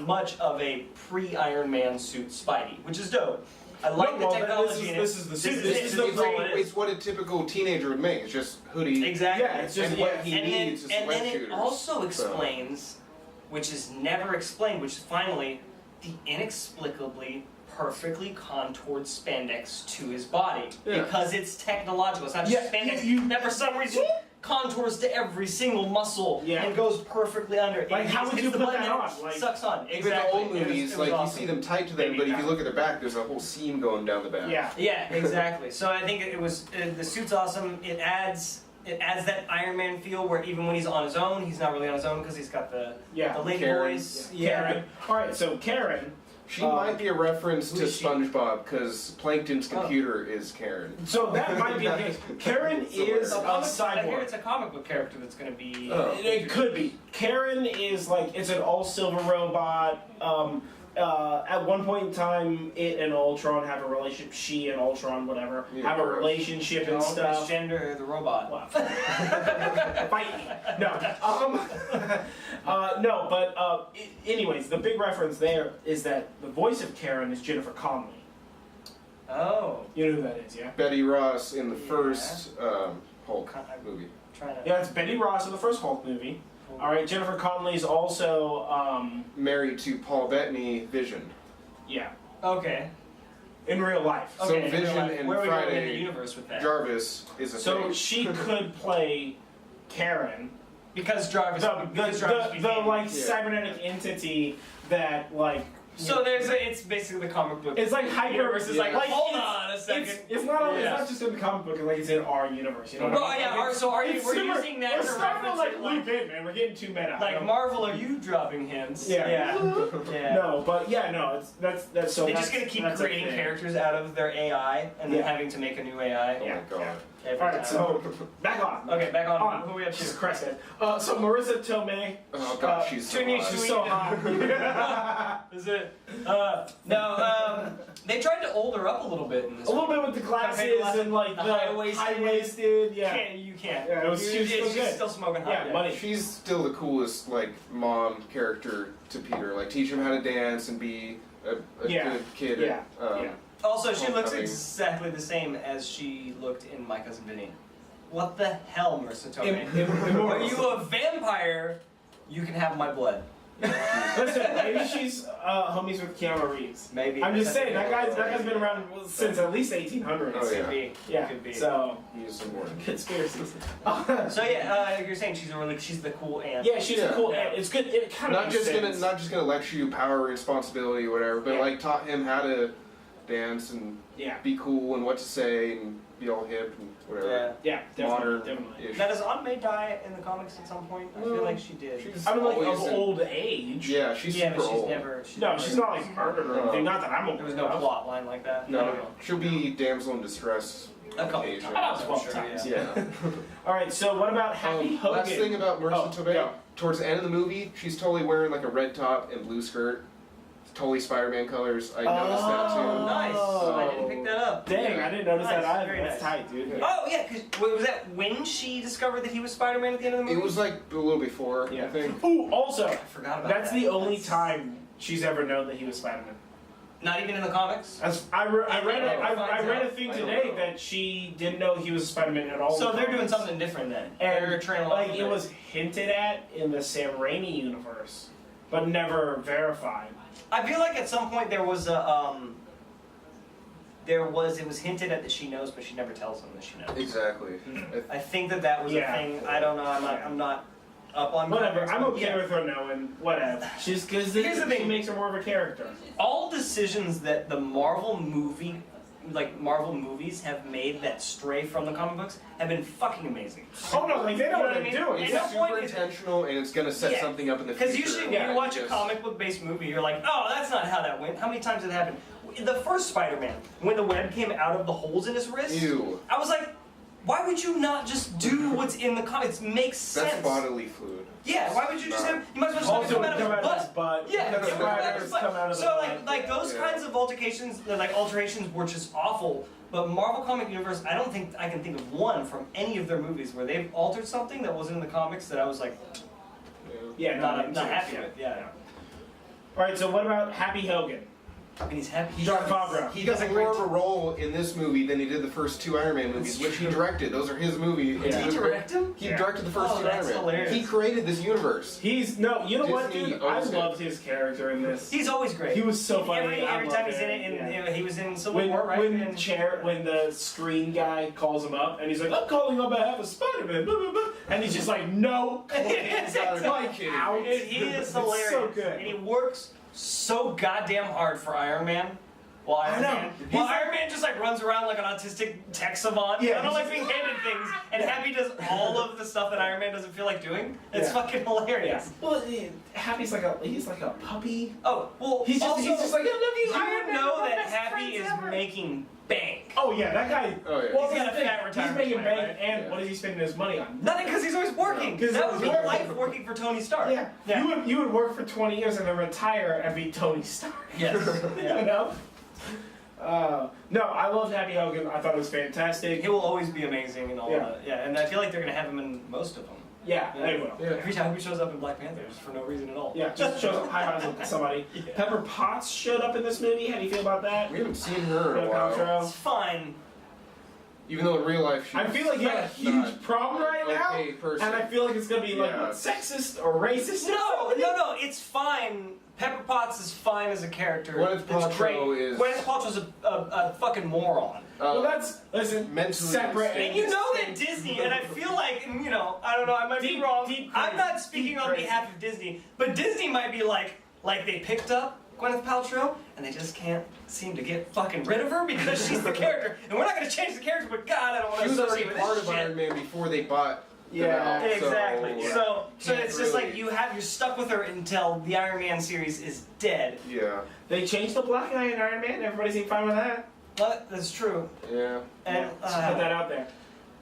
[SPEAKER 2] much of a pre-Iron Man suit Spidey, which is dope. I like the technology in it.
[SPEAKER 1] This is the suit.
[SPEAKER 3] It's what a typical teenager would make. It's just hoodie.
[SPEAKER 2] Exactly.
[SPEAKER 1] Yeah, it's just
[SPEAKER 3] and what he needs is
[SPEAKER 2] and
[SPEAKER 3] web
[SPEAKER 2] then
[SPEAKER 3] shooters.
[SPEAKER 2] it also explains, which is never explained, which is finally the inexplicably perfectly contoured spandex to his body because it's technological. It's not just spandex that for some reason contours to every single muscle and goes perfectly under.
[SPEAKER 1] Like, how would you put that on?
[SPEAKER 2] Like, sucks on.
[SPEAKER 3] Even the old movies, like you see them tight to them, but if you look at their back, there's a whole seam going down the back.
[SPEAKER 2] Yeah, exactly. So I think it was the suit's awesome. It adds that Iron Man feel where even when he's on his own, he's not really on his own because he's got the lady
[SPEAKER 3] Karen.
[SPEAKER 2] voice.
[SPEAKER 1] Karen. All right, so Karen.
[SPEAKER 3] She might be a reference to SpongeBob because Plankton's computer is Karen.
[SPEAKER 1] So that might be the case. Karen is a cyborg.
[SPEAKER 2] I hear it's a comic book character that's going to be.
[SPEAKER 1] It could be. Karen is like it's an all silver robot. At one point in time, it and Ultron have a relationship. She and Ultron, whatever, have a relationship and stuff.
[SPEAKER 2] Gender the robot.
[SPEAKER 1] Wow. Fight me. No. No. But anyways, the big reference there is that the voice of Karen is Jennifer Connelly.
[SPEAKER 2] Oh.
[SPEAKER 1] You know who that is, yeah?
[SPEAKER 3] Betty Ross in the first Hulk movie.
[SPEAKER 1] Yeah, it's Betty Ross in the first Hulk movie. All right, Jennifer Connelly is also
[SPEAKER 3] married to Paul Bettany, Vision.
[SPEAKER 1] Yeah.
[SPEAKER 2] Okay.
[SPEAKER 1] In real life.
[SPEAKER 3] So Vision and
[SPEAKER 2] where are we going in the
[SPEAKER 3] Friday
[SPEAKER 2] universe with that?
[SPEAKER 3] Jarvis is a
[SPEAKER 1] So she could play Karen
[SPEAKER 2] because Jarvis.
[SPEAKER 1] The like cybernetic entity that like.
[SPEAKER 2] So it's basically the comic book.
[SPEAKER 1] It's like hyper
[SPEAKER 2] universe is like hold on a second.
[SPEAKER 1] It's not just in the comic book. Like it's in our universe. You know.
[SPEAKER 2] Well, yeah. So we're using that.
[SPEAKER 1] We're starting to like loop in, man. We're getting too meta.
[SPEAKER 2] Like Marvel, are you dropping hints?
[SPEAKER 1] Yeah. No, but that's so.
[SPEAKER 2] They're just gonna keep creating characters out of their AI and then having to make a new AI.
[SPEAKER 3] Oh my god.
[SPEAKER 1] Alright, so back on.
[SPEAKER 2] Okay, back on. Who we have to?
[SPEAKER 1] Jesus Christ, man. So Marissa Tomei.
[SPEAKER 3] Oh god, she's so hot.
[SPEAKER 1] She's so hot.
[SPEAKER 2] Is it? No. They tried to old her up a little bit in this.
[SPEAKER 1] A little bit with the glasses and like the high-waisted. Yeah.
[SPEAKER 2] You can't.
[SPEAKER 1] Yeah, she's
[SPEAKER 2] still smoking hot.
[SPEAKER 1] Yeah, money.
[SPEAKER 3] She's still the coolest like mom character to Peter. Like teach him how to dance and be a good kid.
[SPEAKER 1] Yeah.
[SPEAKER 2] Also, she looks exactly the same as she looked in My Cousin Vinny. What the hell, Marissa Tomei? Are you a vampire? You can have my blood.
[SPEAKER 1] Listen, maybe she's homies with Keanu Reeves.
[SPEAKER 2] Maybe.
[SPEAKER 1] I'm just saying that guy's been around since at least 1800s.
[SPEAKER 3] Oh, yeah.
[SPEAKER 2] Could be.
[SPEAKER 1] Yeah.
[SPEAKER 2] Could be.
[SPEAKER 1] So
[SPEAKER 3] he's important.
[SPEAKER 1] Conspiracies.
[SPEAKER 2] So yeah, you're saying she's the cool aunt.
[SPEAKER 1] Yeah, she's a cool aunt. It's good. It kind of
[SPEAKER 3] not just gonna lecture you power, responsibility, or whatever, but like taught him how to dance and be cool and what to say and be all hip and whatever.
[SPEAKER 2] Yeah.
[SPEAKER 1] Yeah,
[SPEAKER 3] Modern.
[SPEAKER 1] definitely.
[SPEAKER 2] Now, does Aunt May die in the comics at some point? I feel like she did.
[SPEAKER 3] She's
[SPEAKER 1] I mean, like,
[SPEAKER 3] always
[SPEAKER 1] of
[SPEAKER 3] in-
[SPEAKER 1] old age.
[SPEAKER 3] Yeah, she's
[SPEAKER 2] yeah,
[SPEAKER 3] super
[SPEAKER 2] but she's
[SPEAKER 3] old.
[SPEAKER 2] never.
[SPEAKER 1] No, she's not, like, murdered or anything. Not that I'm aware
[SPEAKER 2] There was no
[SPEAKER 1] of.
[SPEAKER 2] plot line like that.
[SPEAKER 3] No, she'll be damsel in distress.
[SPEAKER 2] A couple
[SPEAKER 3] occasionally.
[SPEAKER 1] About
[SPEAKER 2] I'm
[SPEAKER 1] 12
[SPEAKER 2] sure,
[SPEAKER 1] times.
[SPEAKER 3] Yeah.
[SPEAKER 1] All right, so what about Happy Hogan?
[SPEAKER 3] Last thing about Marissa
[SPEAKER 1] Oh,
[SPEAKER 3] Tomei,
[SPEAKER 1] go.
[SPEAKER 3] towards the end of the movie, she's totally wearing like a red top and blue skirt. It's totally Spider-Man colors. I noticed that
[SPEAKER 2] Oh,
[SPEAKER 3] too.
[SPEAKER 2] nice. I didn't pick that up.
[SPEAKER 1] Dang, I didn't notice
[SPEAKER 2] Nice,
[SPEAKER 1] that either.
[SPEAKER 2] very
[SPEAKER 1] That's
[SPEAKER 2] nice.
[SPEAKER 1] tight, dude.
[SPEAKER 2] Oh yeah, because was that when she discovered that he was Spider-Man at the end of the movie?
[SPEAKER 3] It was like a little before,
[SPEAKER 1] Yeah.
[SPEAKER 3] I think.
[SPEAKER 1] Ooh, also,
[SPEAKER 2] I forgot about
[SPEAKER 1] that's
[SPEAKER 2] that.
[SPEAKER 1] the only time she's ever known that he was Spider-Man.
[SPEAKER 2] Not even in the comics.
[SPEAKER 1] As I read a
[SPEAKER 2] out.
[SPEAKER 1] thing
[SPEAKER 3] I don't
[SPEAKER 1] today
[SPEAKER 3] know.
[SPEAKER 1] that she didn't know he was Spider-Man at all.
[SPEAKER 2] So
[SPEAKER 1] in the
[SPEAKER 2] they're doing
[SPEAKER 1] comics.
[SPEAKER 2] something different then.
[SPEAKER 1] And
[SPEAKER 2] They're trailing
[SPEAKER 1] like
[SPEAKER 2] off
[SPEAKER 1] it was hinted at in the Sam Raimi universe, but never verified.
[SPEAKER 2] I feel like at some point there was a it was hinted at that she knows, but she never tells them that she knows.
[SPEAKER 3] Exactly.
[SPEAKER 2] I think that was
[SPEAKER 1] Yeah.
[SPEAKER 2] a thing. I don't know. I'm not up on
[SPEAKER 1] Whatever,
[SPEAKER 2] comics,
[SPEAKER 1] I'm
[SPEAKER 2] but
[SPEAKER 1] okay
[SPEAKER 2] yeah.
[SPEAKER 1] with her knowing. Whatever. She's because
[SPEAKER 2] Here's the
[SPEAKER 1] she
[SPEAKER 2] thing.
[SPEAKER 1] makes her more of a character.
[SPEAKER 2] All decisions that the Marvel movies have made that stray from the comic books have been fucking amazing.
[SPEAKER 1] Oh no, like they know
[SPEAKER 2] You know
[SPEAKER 1] what
[SPEAKER 2] what I
[SPEAKER 1] they're
[SPEAKER 2] mean?
[SPEAKER 1] doing.
[SPEAKER 3] It's
[SPEAKER 2] At that
[SPEAKER 3] super
[SPEAKER 2] point, it's-
[SPEAKER 3] intentional and it's gonna set
[SPEAKER 2] Yeah.
[SPEAKER 3] something up in the future.
[SPEAKER 2] Because usually when
[SPEAKER 1] Yeah,
[SPEAKER 2] you watch a
[SPEAKER 3] just-
[SPEAKER 2] comic book based movie, you're like, oh, that's not how that went. How many times did it happen? The first Spider-Man, when the web came out of the holes in his wrist,
[SPEAKER 3] Ew.
[SPEAKER 2] I was like, why would you not just do what's in the comics? It makes sense.
[SPEAKER 3] That's bodily fluid.
[SPEAKER 2] Yeah, why would you just have? You might as well just have
[SPEAKER 1] Also,
[SPEAKER 2] it come
[SPEAKER 1] it
[SPEAKER 2] out
[SPEAKER 1] come
[SPEAKER 2] of
[SPEAKER 1] out
[SPEAKER 2] his
[SPEAKER 1] of his
[SPEAKER 2] butt.
[SPEAKER 1] butt.
[SPEAKER 2] Yeah,
[SPEAKER 1] Because
[SPEAKER 2] it would come out of
[SPEAKER 1] spiders
[SPEAKER 2] his butt.
[SPEAKER 1] come out of
[SPEAKER 2] So
[SPEAKER 1] the
[SPEAKER 2] like
[SPEAKER 1] butt.
[SPEAKER 2] those
[SPEAKER 3] Yeah.
[SPEAKER 2] kinds of alterations were just awful. But Marvel Comic Universe, I don't think I can think of one from any of their movies where they've altered something that wasn't in the comics that I was like
[SPEAKER 1] Yeah,
[SPEAKER 2] not
[SPEAKER 1] no,
[SPEAKER 2] happy
[SPEAKER 1] yeah.
[SPEAKER 2] with. Yeah.
[SPEAKER 1] All right, so what about Happy Hogan?
[SPEAKER 2] And he's happy.
[SPEAKER 1] John Favreau.
[SPEAKER 3] He does more of a role in this movie than he did the first two Iron Man movies, which he directed. Those are his movies.
[SPEAKER 1] Yeah.
[SPEAKER 2] Did he direct him?
[SPEAKER 3] He
[SPEAKER 1] Yeah.
[SPEAKER 3] directed the first
[SPEAKER 2] Oh,
[SPEAKER 3] two
[SPEAKER 2] that's
[SPEAKER 3] Iron Man.
[SPEAKER 2] hilarious.
[SPEAKER 3] He created this universe.
[SPEAKER 1] He's no, you know what,
[SPEAKER 3] Disney
[SPEAKER 1] dude? I
[SPEAKER 3] owns it.
[SPEAKER 1] loved his character in this.
[SPEAKER 2] He's always great.
[SPEAKER 1] He was so funny.
[SPEAKER 2] Every
[SPEAKER 1] I
[SPEAKER 2] time
[SPEAKER 1] loved
[SPEAKER 2] he's in
[SPEAKER 1] it,
[SPEAKER 2] it,
[SPEAKER 1] yeah.
[SPEAKER 2] and he was in Civil
[SPEAKER 1] When,
[SPEAKER 2] War, right?
[SPEAKER 1] when the screen guy calls him up and he's like, I'm calling on behalf of Spider-Man, blah, blah, blah. And he's just like, no.
[SPEAKER 2] It's
[SPEAKER 1] like, out.
[SPEAKER 2] He is
[SPEAKER 1] It's
[SPEAKER 2] hilarious.
[SPEAKER 1] so good.
[SPEAKER 2] And he works so goddamn hard for Iron Man. While Iron
[SPEAKER 1] know.
[SPEAKER 2] Man just like runs around like an autistic tech savant.
[SPEAKER 1] Yeah,
[SPEAKER 2] I don't
[SPEAKER 1] he's
[SPEAKER 2] like being handed things, and Happy does all of the stuff that Iron Man doesn't feel like doing. It's
[SPEAKER 1] Yeah.
[SPEAKER 2] fucking hilarious.
[SPEAKER 1] Yeah. Well, Happy's like a puppy.
[SPEAKER 2] Oh, well,
[SPEAKER 1] He's
[SPEAKER 2] also,
[SPEAKER 1] just like, I love you,
[SPEAKER 2] you
[SPEAKER 1] Iron
[SPEAKER 2] would
[SPEAKER 1] Man,
[SPEAKER 2] know
[SPEAKER 1] we're
[SPEAKER 2] that
[SPEAKER 1] best
[SPEAKER 2] Happy
[SPEAKER 1] friends
[SPEAKER 2] is
[SPEAKER 1] ever.
[SPEAKER 2] making bank.
[SPEAKER 1] Oh yeah, that guy.
[SPEAKER 3] Oh, yeah.
[SPEAKER 1] Well,
[SPEAKER 2] He's got
[SPEAKER 1] that's
[SPEAKER 2] a
[SPEAKER 1] the
[SPEAKER 2] fat
[SPEAKER 1] thing. He's
[SPEAKER 2] retirement
[SPEAKER 1] making
[SPEAKER 3] plan,
[SPEAKER 1] bank,
[SPEAKER 3] right?
[SPEAKER 1] and
[SPEAKER 3] Yeah.
[SPEAKER 1] what is he spending his money on?
[SPEAKER 2] Nothing, because he's always working.
[SPEAKER 1] No, 'cause
[SPEAKER 2] That would be
[SPEAKER 1] yeah.
[SPEAKER 2] life working for Tony Stark.
[SPEAKER 1] Yeah. You would work for 20 years and then retire and be Tony Stark.
[SPEAKER 2] Yes. Yeah.
[SPEAKER 1] You know? No, I loved Happy Hogan. I thought it was fantastic.
[SPEAKER 2] He will always be amazing and all
[SPEAKER 1] Yeah.
[SPEAKER 2] that. Yeah, and I feel like they're gonna have him in most of them.
[SPEAKER 1] Yeah, they will.
[SPEAKER 3] Yeah.
[SPEAKER 2] Every time he shows up in Black Panther, just for no reason at all.
[SPEAKER 1] Yeah, just shows up high fives with somebody.
[SPEAKER 2] Yeah.
[SPEAKER 1] Pepper Potts showed up in this movie. How do you feel about that?
[SPEAKER 3] We haven't seen her in a
[SPEAKER 1] Gwyneth
[SPEAKER 3] while.
[SPEAKER 1] Paltrow.
[SPEAKER 2] It's fine.
[SPEAKER 3] Even though in real life she
[SPEAKER 1] I feel like you have a huge
[SPEAKER 3] not
[SPEAKER 1] problem right now,
[SPEAKER 3] okay person.
[SPEAKER 1] and I feel like it's gonna be like
[SPEAKER 3] Yeah.
[SPEAKER 1] sexist or racist.
[SPEAKER 2] No, it's fine. Pepper Potts is fine as a character.
[SPEAKER 3] Gwyneth
[SPEAKER 2] It's great.
[SPEAKER 3] Paltrow is-
[SPEAKER 2] Gwyneth Paltrow's a fucking moron.
[SPEAKER 1] Well, that's listen.
[SPEAKER 3] mentally
[SPEAKER 1] separate.
[SPEAKER 3] unstable.
[SPEAKER 2] And you know that Disney, and I feel like, and, I don't know, I might be
[SPEAKER 1] Deep-
[SPEAKER 2] wrong.
[SPEAKER 1] deep
[SPEAKER 2] I'm
[SPEAKER 1] crazy.
[SPEAKER 2] not speaking
[SPEAKER 1] Deep
[SPEAKER 2] on
[SPEAKER 1] crazy.
[SPEAKER 2] behalf of Disney, but Disney might be like they picked up Gwyneth Paltrow, and they just can't seem to get fucking rid of her because she's the character. And we're not going to change the character, but God, I don't want
[SPEAKER 3] She
[SPEAKER 2] to
[SPEAKER 3] was already
[SPEAKER 2] associate with
[SPEAKER 3] part
[SPEAKER 2] this
[SPEAKER 3] of
[SPEAKER 2] shit.
[SPEAKER 3] Iron Man before they bought them
[SPEAKER 1] Yeah.
[SPEAKER 3] out,
[SPEAKER 2] Exactly.
[SPEAKER 3] So,
[SPEAKER 2] So
[SPEAKER 3] can't
[SPEAKER 2] it's just like
[SPEAKER 3] really-
[SPEAKER 2] you're stuck with her until the Iron Man series is dead.
[SPEAKER 3] yeah,
[SPEAKER 1] They changed the black guy in Iron Man. Everybody seemed fine with that.
[SPEAKER 2] But that's true.
[SPEAKER 3] yeah.
[SPEAKER 2] And
[SPEAKER 1] Just put that out there.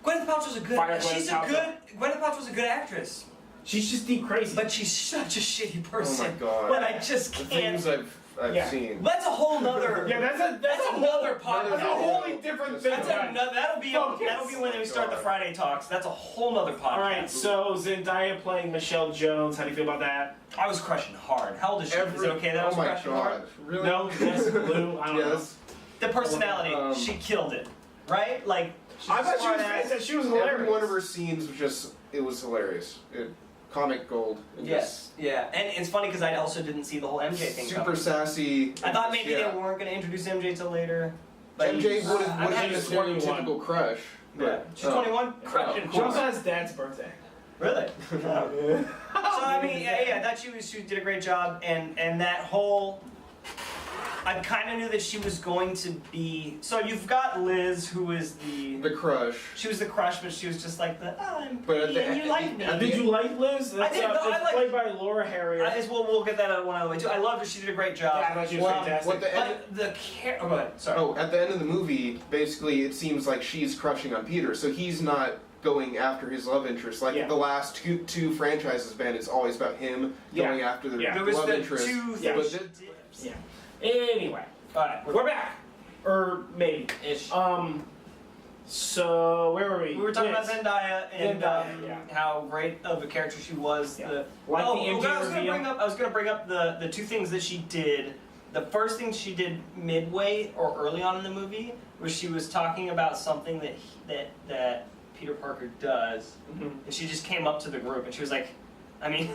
[SPEAKER 2] Gwyneth Paltrow's a good.
[SPEAKER 1] Fire
[SPEAKER 2] She's
[SPEAKER 1] Gwyneth
[SPEAKER 2] a good. Gwyneth Paltrow's a good actress,
[SPEAKER 1] She's just deep crazy.
[SPEAKER 2] but she's such a shitty
[SPEAKER 3] Oh
[SPEAKER 2] person.
[SPEAKER 3] my god.
[SPEAKER 2] But I just
[SPEAKER 3] The
[SPEAKER 2] can't.
[SPEAKER 3] things I've
[SPEAKER 1] Yeah.
[SPEAKER 3] seen.
[SPEAKER 2] That's a whole nother.
[SPEAKER 1] yeah, that's
[SPEAKER 2] another
[SPEAKER 1] That's
[SPEAKER 2] podcast.
[SPEAKER 1] a wholly different thing.
[SPEAKER 2] That's that'll be
[SPEAKER 1] Focus.
[SPEAKER 2] when we start the Friday talks. That's a whole nother podcast.
[SPEAKER 1] All right, so Zendaya playing Michelle Jones. How do you feel about that?
[SPEAKER 2] I was crushing hard. How old is she? Is it okay that I was
[SPEAKER 3] oh my
[SPEAKER 2] crushing
[SPEAKER 3] god.
[SPEAKER 2] hard?
[SPEAKER 3] Really?
[SPEAKER 1] No, yes, blue. I don't
[SPEAKER 3] Yes.
[SPEAKER 2] The personality, she killed it, right? Like. She's
[SPEAKER 1] I
[SPEAKER 2] a
[SPEAKER 1] thought she was
[SPEAKER 2] smart ass.
[SPEAKER 1] fantastic. She was hilarious.
[SPEAKER 3] Every one of her scenes was just, it was hilarious. Comic gold. And
[SPEAKER 2] Yes, yeah, and it's funny because I also didn't see the whole MJ
[SPEAKER 3] just
[SPEAKER 2] thing
[SPEAKER 3] super
[SPEAKER 2] coming.
[SPEAKER 3] sassy.
[SPEAKER 2] I thought maybe
[SPEAKER 3] yeah.
[SPEAKER 2] they weren't going to introduce MJ till later. But
[SPEAKER 3] MJ would
[SPEAKER 1] I
[SPEAKER 3] have been
[SPEAKER 1] think
[SPEAKER 3] a
[SPEAKER 1] she's 21.
[SPEAKER 3] stereotypical crush.
[SPEAKER 2] Yeah.
[SPEAKER 3] But,
[SPEAKER 2] She's 21. Crushing.
[SPEAKER 1] She also has Dad's birthday.
[SPEAKER 2] Really? So I mean, yeah, I thought she did a great job, and that whole I kind of knew that she was going to be. So you've got Liz, who is
[SPEAKER 3] The crush.
[SPEAKER 2] She was the crush, but she was just like the I'm
[SPEAKER 3] But at
[SPEAKER 2] pretty
[SPEAKER 3] the
[SPEAKER 2] and you
[SPEAKER 3] end-
[SPEAKER 2] like me.
[SPEAKER 1] Did you like Liz? That's,
[SPEAKER 2] did, no, I
[SPEAKER 1] that's
[SPEAKER 2] like-
[SPEAKER 1] played by Laura Harrier.
[SPEAKER 2] We'll get that out one other way too. I loved her. She did a great job.
[SPEAKER 1] Yeah, I thought she was fantastic.
[SPEAKER 3] What the end,
[SPEAKER 2] But the oh, go ahead. Sorry.
[SPEAKER 3] oh, at the end of the movie, basically, it seems like she's crushing on Peter, so he's not going after his love interest. Like the last two franchises been, it's always about him going after the
[SPEAKER 2] There was
[SPEAKER 3] love
[SPEAKER 2] the
[SPEAKER 3] interest.
[SPEAKER 2] two
[SPEAKER 1] Yeah.
[SPEAKER 2] things
[SPEAKER 3] But
[SPEAKER 2] she did.
[SPEAKER 1] Yeah. Anyway,
[SPEAKER 2] Alright,
[SPEAKER 1] we're back. Or maybe.
[SPEAKER 2] ish.
[SPEAKER 1] So where were we?
[SPEAKER 2] We were talking
[SPEAKER 1] Liz.
[SPEAKER 2] about Zendaya and
[SPEAKER 1] Zendaya,
[SPEAKER 2] how great of a character she was.
[SPEAKER 1] Yeah.
[SPEAKER 2] The,
[SPEAKER 1] Like
[SPEAKER 2] oh,
[SPEAKER 1] the
[SPEAKER 2] I
[SPEAKER 1] MJ
[SPEAKER 2] was gonna
[SPEAKER 1] reveal.
[SPEAKER 2] bring up the two things that she did. The first thing she did midway or early on in the movie was she was talking about something that Peter Parker does,
[SPEAKER 1] Mhm.
[SPEAKER 2] and she just came up to the group and she was like, I mean,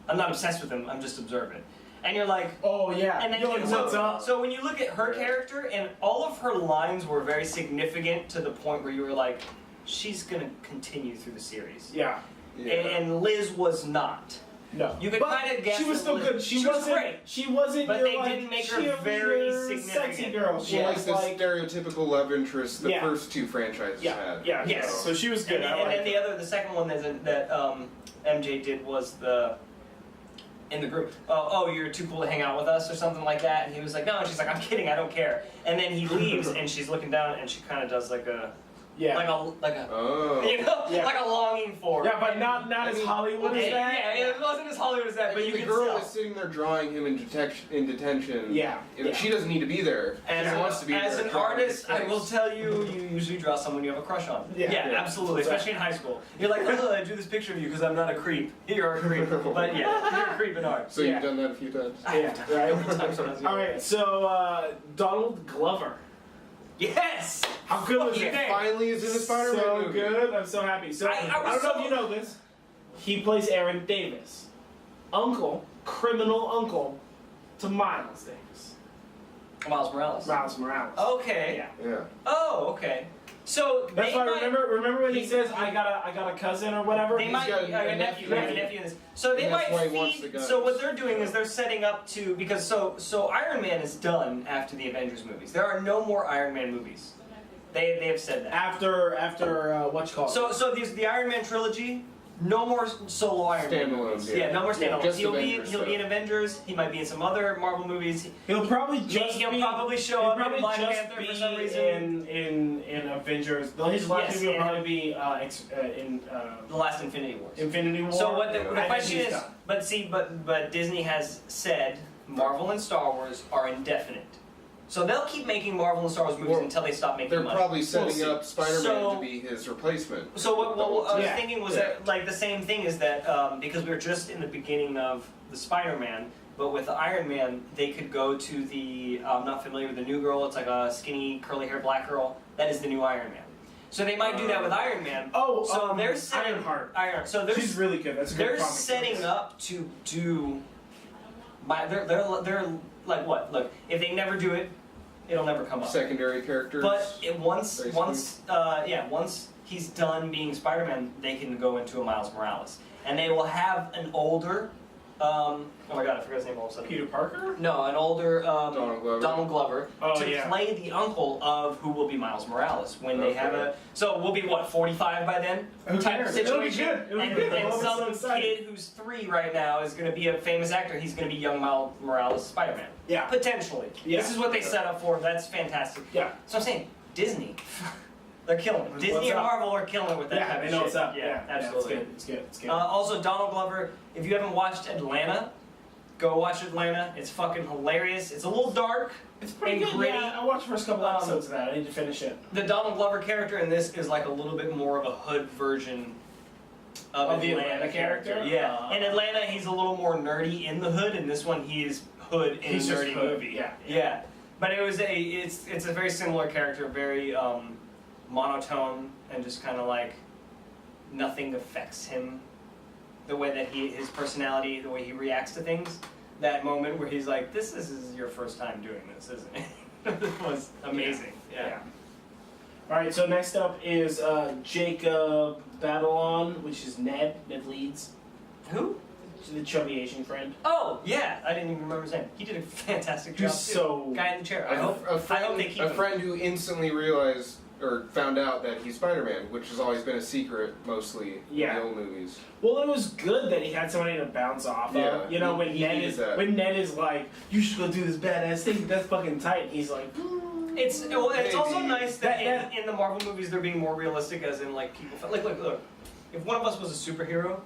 [SPEAKER 2] I'm not obsessed with him. I'm just observant. And you're like,
[SPEAKER 1] Oh yeah.
[SPEAKER 2] and then
[SPEAKER 1] You're like, what's up?
[SPEAKER 2] so when you look at her character, and all of her lines were very significant to the point where you were like, she's gonna continue through the series.
[SPEAKER 1] Yeah.
[SPEAKER 3] Yeah.
[SPEAKER 2] And Liz was not.
[SPEAKER 1] No.
[SPEAKER 2] You could
[SPEAKER 1] But
[SPEAKER 2] kinda guess
[SPEAKER 1] she was
[SPEAKER 2] that
[SPEAKER 1] still
[SPEAKER 2] Liz-
[SPEAKER 1] good.
[SPEAKER 2] she was
[SPEAKER 1] wasn't
[SPEAKER 2] great.
[SPEAKER 1] She wasn't
[SPEAKER 2] But
[SPEAKER 1] your,
[SPEAKER 2] they
[SPEAKER 1] like,
[SPEAKER 2] didn't make her very
[SPEAKER 1] cheerleader,
[SPEAKER 2] significant.
[SPEAKER 1] sexy girl. She
[SPEAKER 3] Well, like
[SPEAKER 1] was
[SPEAKER 3] the
[SPEAKER 1] like
[SPEAKER 3] stereotypical love interest the
[SPEAKER 1] Yeah.
[SPEAKER 3] first two franchises had.
[SPEAKER 1] yeah.
[SPEAKER 2] Yes.
[SPEAKER 1] So she was good.
[SPEAKER 2] And,
[SPEAKER 1] I
[SPEAKER 2] and
[SPEAKER 1] liked
[SPEAKER 2] then
[SPEAKER 1] her.
[SPEAKER 2] the second one that MJ did was in the group, oh, you're too cool to hang out with us or something like that. And he was like, no. And she's like, I'm kidding, I don't care. And then he leaves, and she's looking down, and she kind of does like a
[SPEAKER 3] Oh.
[SPEAKER 2] you know,
[SPEAKER 1] Yeah.
[SPEAKER 2] like a longing for.
[SPEAKER 1] Yeah, but not as
[SPEAKER 3] mean,
[SPEAKER 1] Hollywood as that.
[SPEAKER 2] Yeah, it wasn't as Hollywood as that,
[SPEAKER 3] I
[SPEAKER 2] but
[SPEAKER 3] mean,
[SPEAKER 2] you
[SPEAKER 3] the
[SPEAKER 2] could
[SPEAKER 3] girl
[SPEAKER 2] tell.
[SPEAKER 3] is sitting there drawing him in detention.
[SPEAKER 1] Yeah.
[SPEAKER 3] You know, she doesn't need to be there.
[SPEAKER 1] And
[SPEAKER 3] she wants to be
[SPEAKER 2] As
[SPEAKER 3] there.
[SPEAKER 2] an
[SPEAKER 3] drawing
[SPEAKER 2] artist,
[SPEAKER 3] his
[SPEAKER 2] I
[SPEAKER 3] face.
[SPEAKER 2] will tell you, you usually draw someone you have a crush on.
[SPEAKER 1] Yeah.
[SPEAKER 3] Yeah.
[SPEAKER 2] Absolutely, especially in high school. You're like, oh, I drew this picture of you because I'm not a creep. You're a creep. But yeah, you're a creep in art.
[SPEAKER 3] So
[SPEAKER 1] Yeah.
[SPEAKER 3] you've done that a few times.
[SPEAKER 1] Yeah, right.
[SPEAKER 2] All
[SPEAKER 1] All right, so Donald Glover.
[SPEAKER 2] Yes!
[SPEAKER 1] How good was
[SPEAKER 2] Fucking
[SPEAKER 1] it?
[SPEAKER 2] A.
[SPEAKER 3] Finally is in the Spider-Man
[SPEAKER 1] So
[SPEAKER 3] movie.
[SPEAKER 1] good. I'm so happy. So
[SPEAKER 2] I
[SPEAKER 1] I
[SPEAKER 2] was
[SPEAKER 1] don't know
[SPEAKER 2] so-
[SPEAKER 1] if you know this. He plays Aaron Davis, criminal uncle to Miles Davis.
[SPEAKER 2] Miles Morales.
[SPEAKER 1] Miles Morales.
[SPEAKER 2] Okay.
[SPEAKER 1] Yeah.
[SPEAKER 3] Yeah.
[SPEAKER 2] Oh, okay. So
[SPEAKER 1] That's
[SPEAKER 2] they
[SPEAKER 1] why.
[SPEAKER 2] might,
[SPEAKER 1] Remember when he
[SPEAKER 2] he-
[SPEAKER 1] says, "I got a cousin" or whatever.
[SPEAKER 2] They might
[SPEAKER 3] got
[SPEAKER 2] a
[SPEAKER 3] a
[SPEAKER 2] nephew,
[SPEAKER 3] nephew.
[SPEAKER 2] nephew in this. So they
[SPEAKER 3] And that's
[SPEAKER 2] might
[SPEAKER 3] why he wants
[SPEAKER 2] feed.
[SPEAKER 3] the guns.
[SPEAKER 2] So what they're doing is they're setting up to because so Iron Man is done after the Avengers movies. There are no more Iron Man movies. They have said that.
[SPEAKER 1] After what you call it?
[SPEAKER 2] So the Iron Man trilogy, no more solo Iron Man
[SPEAKER 3] Standalones,
[SPEAKER 2] movies.
[SPEAKER 3] yeah.
[SPEAKER 2] No more standalones.
[SPEAKER 3] Just
[SPEAKER 2] he'll
[SPEAKER 3] Avengers
[SPEAKER 2] be in Avengers. He might be in some other Marvel movies.
[SPEAKER 1] he'll probably just
[SPEAKER 2] He'll
[SPEAKER 1] be,
[SPEAKER 2] probably show
[SPEAKER 1] he'll
[SPEAKER 2] up in
[SPEAKER 1] probably
[SPEAKER 2] Black
[SPEAKER 1] just
[SPEAKER 2] Panther
[SPEAKER 1] be
[SPEAKER 2] for some reason.
[SPEAKER 1] in Avengers. His last
[SPEAKER 2] Yes,
[SPEAKER 1] movie will
[SPEAKER 2] and-
[SPEAKER 1] probably be in
[SPEAKER 2] The last Infinity Wars.
[SPEAKER 1] Infinity War.
[SPEAKER 2] So what the
[SPEAKER 3] Yeah.
[SPEAKER 1] I think
[SPEAKER 2] question
[SPEAKER 1] he's
[SPEAKER 2] is,
[SPEAKER 1] done.
[SPEAKER 2] but Disney has said Marvel and Star Wars are indefinite. So they'll keep making Marvel and Star Wars movies
[SPEAKER 3] Well,
[SPEAKER 2] until they stop making
[SPEAKER 3] They're
[SPEAKER 2] money.
[SPEAKER 3] probably setting
[SPEAKER 1] see.
[SPEAKER 3] up Spider-Man
[SPEAKER 2] So-
[SPEAKER 3] to be his replacement.
[SPEAKER 2] So what I was
[SPEAKER 1] Yeah.
[SPEAKER 2] thinking was
[SPEAKER 3] Yeah.
[SPEAKER 2] that like the same thing is that because we were just in the beginning of the Spider-Man, but with the Iron Man, they could go to the I'm not familiar with the new girl. It's like a skinny curly haired black girl. That is the new Iron Man. So they might do that with Iron Man.
[SPEAKER 1] Oh,
[SPEAKER 2] so they're setting
[SPEAKER 1] Ironheart.
[SPEAKER 2] Iron. So they're
[SPEAKER 1] She's really good. That's a good
[SPEAKER 2] they're
[SPEAKER 1] comic
[SPEAKER 2] setting
[SPEAKER 1] book.
[SPEAKER 2] up to do. They're like what? Look, if they never do it, it'll never come up.
[SPEAKER 3] Secondary characters.
[SPEAKER 2] But once
[SPEAKER 3] basically.
[SPEAKER 2] once he's done being Spider-Man, they can go into a Miles Morales, and they will have an older. Oh my God, I forgot his name all of a sudden.
[SPEAKER 1] Peter Parker.
[SPEAKER 2] No, an older
[SPEAKER 3] Donald Glover.
[SPEAKER 1] Oh,
[SPEAKER 2] to
[SPEAKER 1] yeah.
[SPEAKER 2] play the uncle of who will be Miles Morales when they have a. So we'll be what 45 by then
[SPEAKER 1] Who
[SPEAKER 2] type
[SPEAKER 1] cares?
[SPEAKER 2] situation.
[SPEAKER 1] It'll be good. It'll be
[SPEAKER 2] and
[SPEAKER 1] good.
[SPEAKER 2] and
[SPEAKER 1] I'm so
[SPEAKER 2] some
[SPEAKER 1] excited.
[SPEAKER 2] kid who's 3 right now is going to be a famous actor. He's going to be young Miles Morales Spider-Man.
[SPEAKER 1] Yeah.
[SPEAKER 2] Potentially.
[SPEAKER 1] Yeah.
[SPEAKER 2] This is what they set up for. That's fantastic.
[SPEAKER 1] Yeah.
[SPEAKER 2] So I'm saying Disney. They're killing it.
[SPEAKER 1] What's
[SPEAKER 2] Disney and
[SPEAKER 1] up?
[SPEAKER 2] Marvel are killing it with that
[SPEAKER 1] Yeah,
[SPEAKER 2] type
[SPEAKER 1] they
[SPEAKER 2] of
[SPEAKER 1] know
[SPEAKER 2] shit.
[SPEAKER 1] what's up.
[SPEAKER 2] Yeah, absolutely.
[SPEAKER 1] It's good. It's good.
[SPEAKER 2] Also, Donald Glover, if you haven't watched Atlanta, go watch Atlanta. It's fucking hilarious. It's a little dark.
[SPEAKER 1] It's pretty
[SPEAKER 2] and
[SPEAKER 1] good.
[SPEAKER 2] gritty.
[SPEAKER 1] Yeah, I watched the first couple episodes of that. I need to finish it.
[SPEAKER 2] The Donald Glover character in this is like a little bit more of a hood version of
[SPEAKER 1] the Atlanta character?
[SPEAKER 2] Yeah. In Atlanta, he's a little more nerdy in the hood. In this one, he's hood in
[SPEAKER 1] He's
[SPEAKER 2] a
[SPEAKER 1] just
[SPEAKER 2] nerdy
[SPEAKER 1] hood,
[SPEAKER 2] movie.
[SPEAKER 1] yeah.
[SPEAKER 2] Yeah. But it's a very similar character, very monotone and just kind of like nothing affects him. The way that his personality, the way he reacts to things. That moment where he's like, "This is your first time doing this, isn't it?" It was amazing. Yeah.
[SPEAKER 1] All right. So next up is Jacob Batalon, which is Ned. Ned Leeds.
[SPEAKER 2] Who?
[SPEAKER 1] The chubby Asian friend.
[SPEAKER 2] Oh yeah, I didn't even remember his name. He did a fantastic job.
[SPEAKER 1] He's so
[SPEAKER 2] guy in the chair. I hope they keep
[SPEAKER 3] a
[SPEAKER 2] him.
[SPEAKER 3] friend who instantly realized or found out that he's Spider-Man, which has always been a secret, mostly in the old movies.
[SPEAKER 1] Well, it was good that he had somebody to bounce off of. You know, when Ned is like, "You should go do this badass thing. That's fucking tight." He's like,
[SPEAKER 2] It's also nice that in the Marvel movies they're being more realistic, as in like people look. If one of us was a superhero,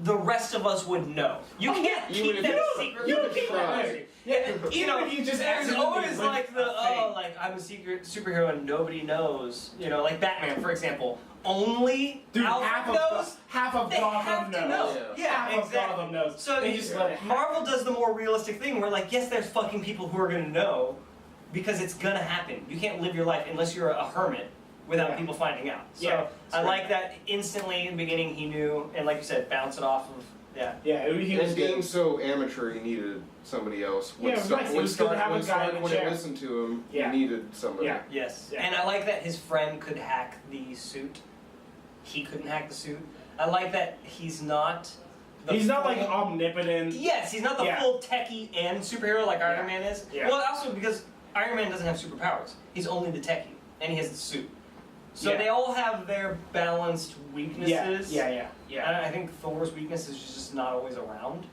[SPEAKER 2] the rest of us would know. You can't keep that a secret.
[SPEAKER 1] You can keep that secret. Yeah,
[SPEAKER 2] you know,
[SPEAKER 1] if you just
[SPEAKER 2] there's always like like I'm a secret superhero and nobody knows. You know, like Batman, for example. Only Alfred knows.
[SPEAKER 1] Half of Gotham knows.
[SPEAKER 2] Yeah,
[SPEAKER 1] half of Gotham knows.
[SPEAKER 2] So Marvel does the more realistic thing where, like, yes, there's fucking people who are gonna know because it's gonna happen. You can't live your life unless you're a hermit without people finding out. So I like that instantly in the beginning he knew, and like you said, bounce it off of.
[SPEAKER 1] He was
[SPEAKER 3] being so amateur, he needed somebody else. When
[SPEAKER 1] it was good to have a guy in the chair.
[SPEAKER 3] When listened to him, he needed somebody.
[SPEAKER 2] Yes. And I like that his friend could hack the suit. He couldn't hack the suit. I like that he's not...
[SPEAKER 1] He's not like omnipotent.
[SPEAKER 2] Yes, he's not the full techie and superhero like Iron Man is. Well, also because Iron Man doesn't have superpowers. He's only the techie, and he has the suit. So they all have their balanced weaknesses.
[SPEAKER 1] Yeah.
[SPEAKER 2] And I think Thor's weakness is just not always around.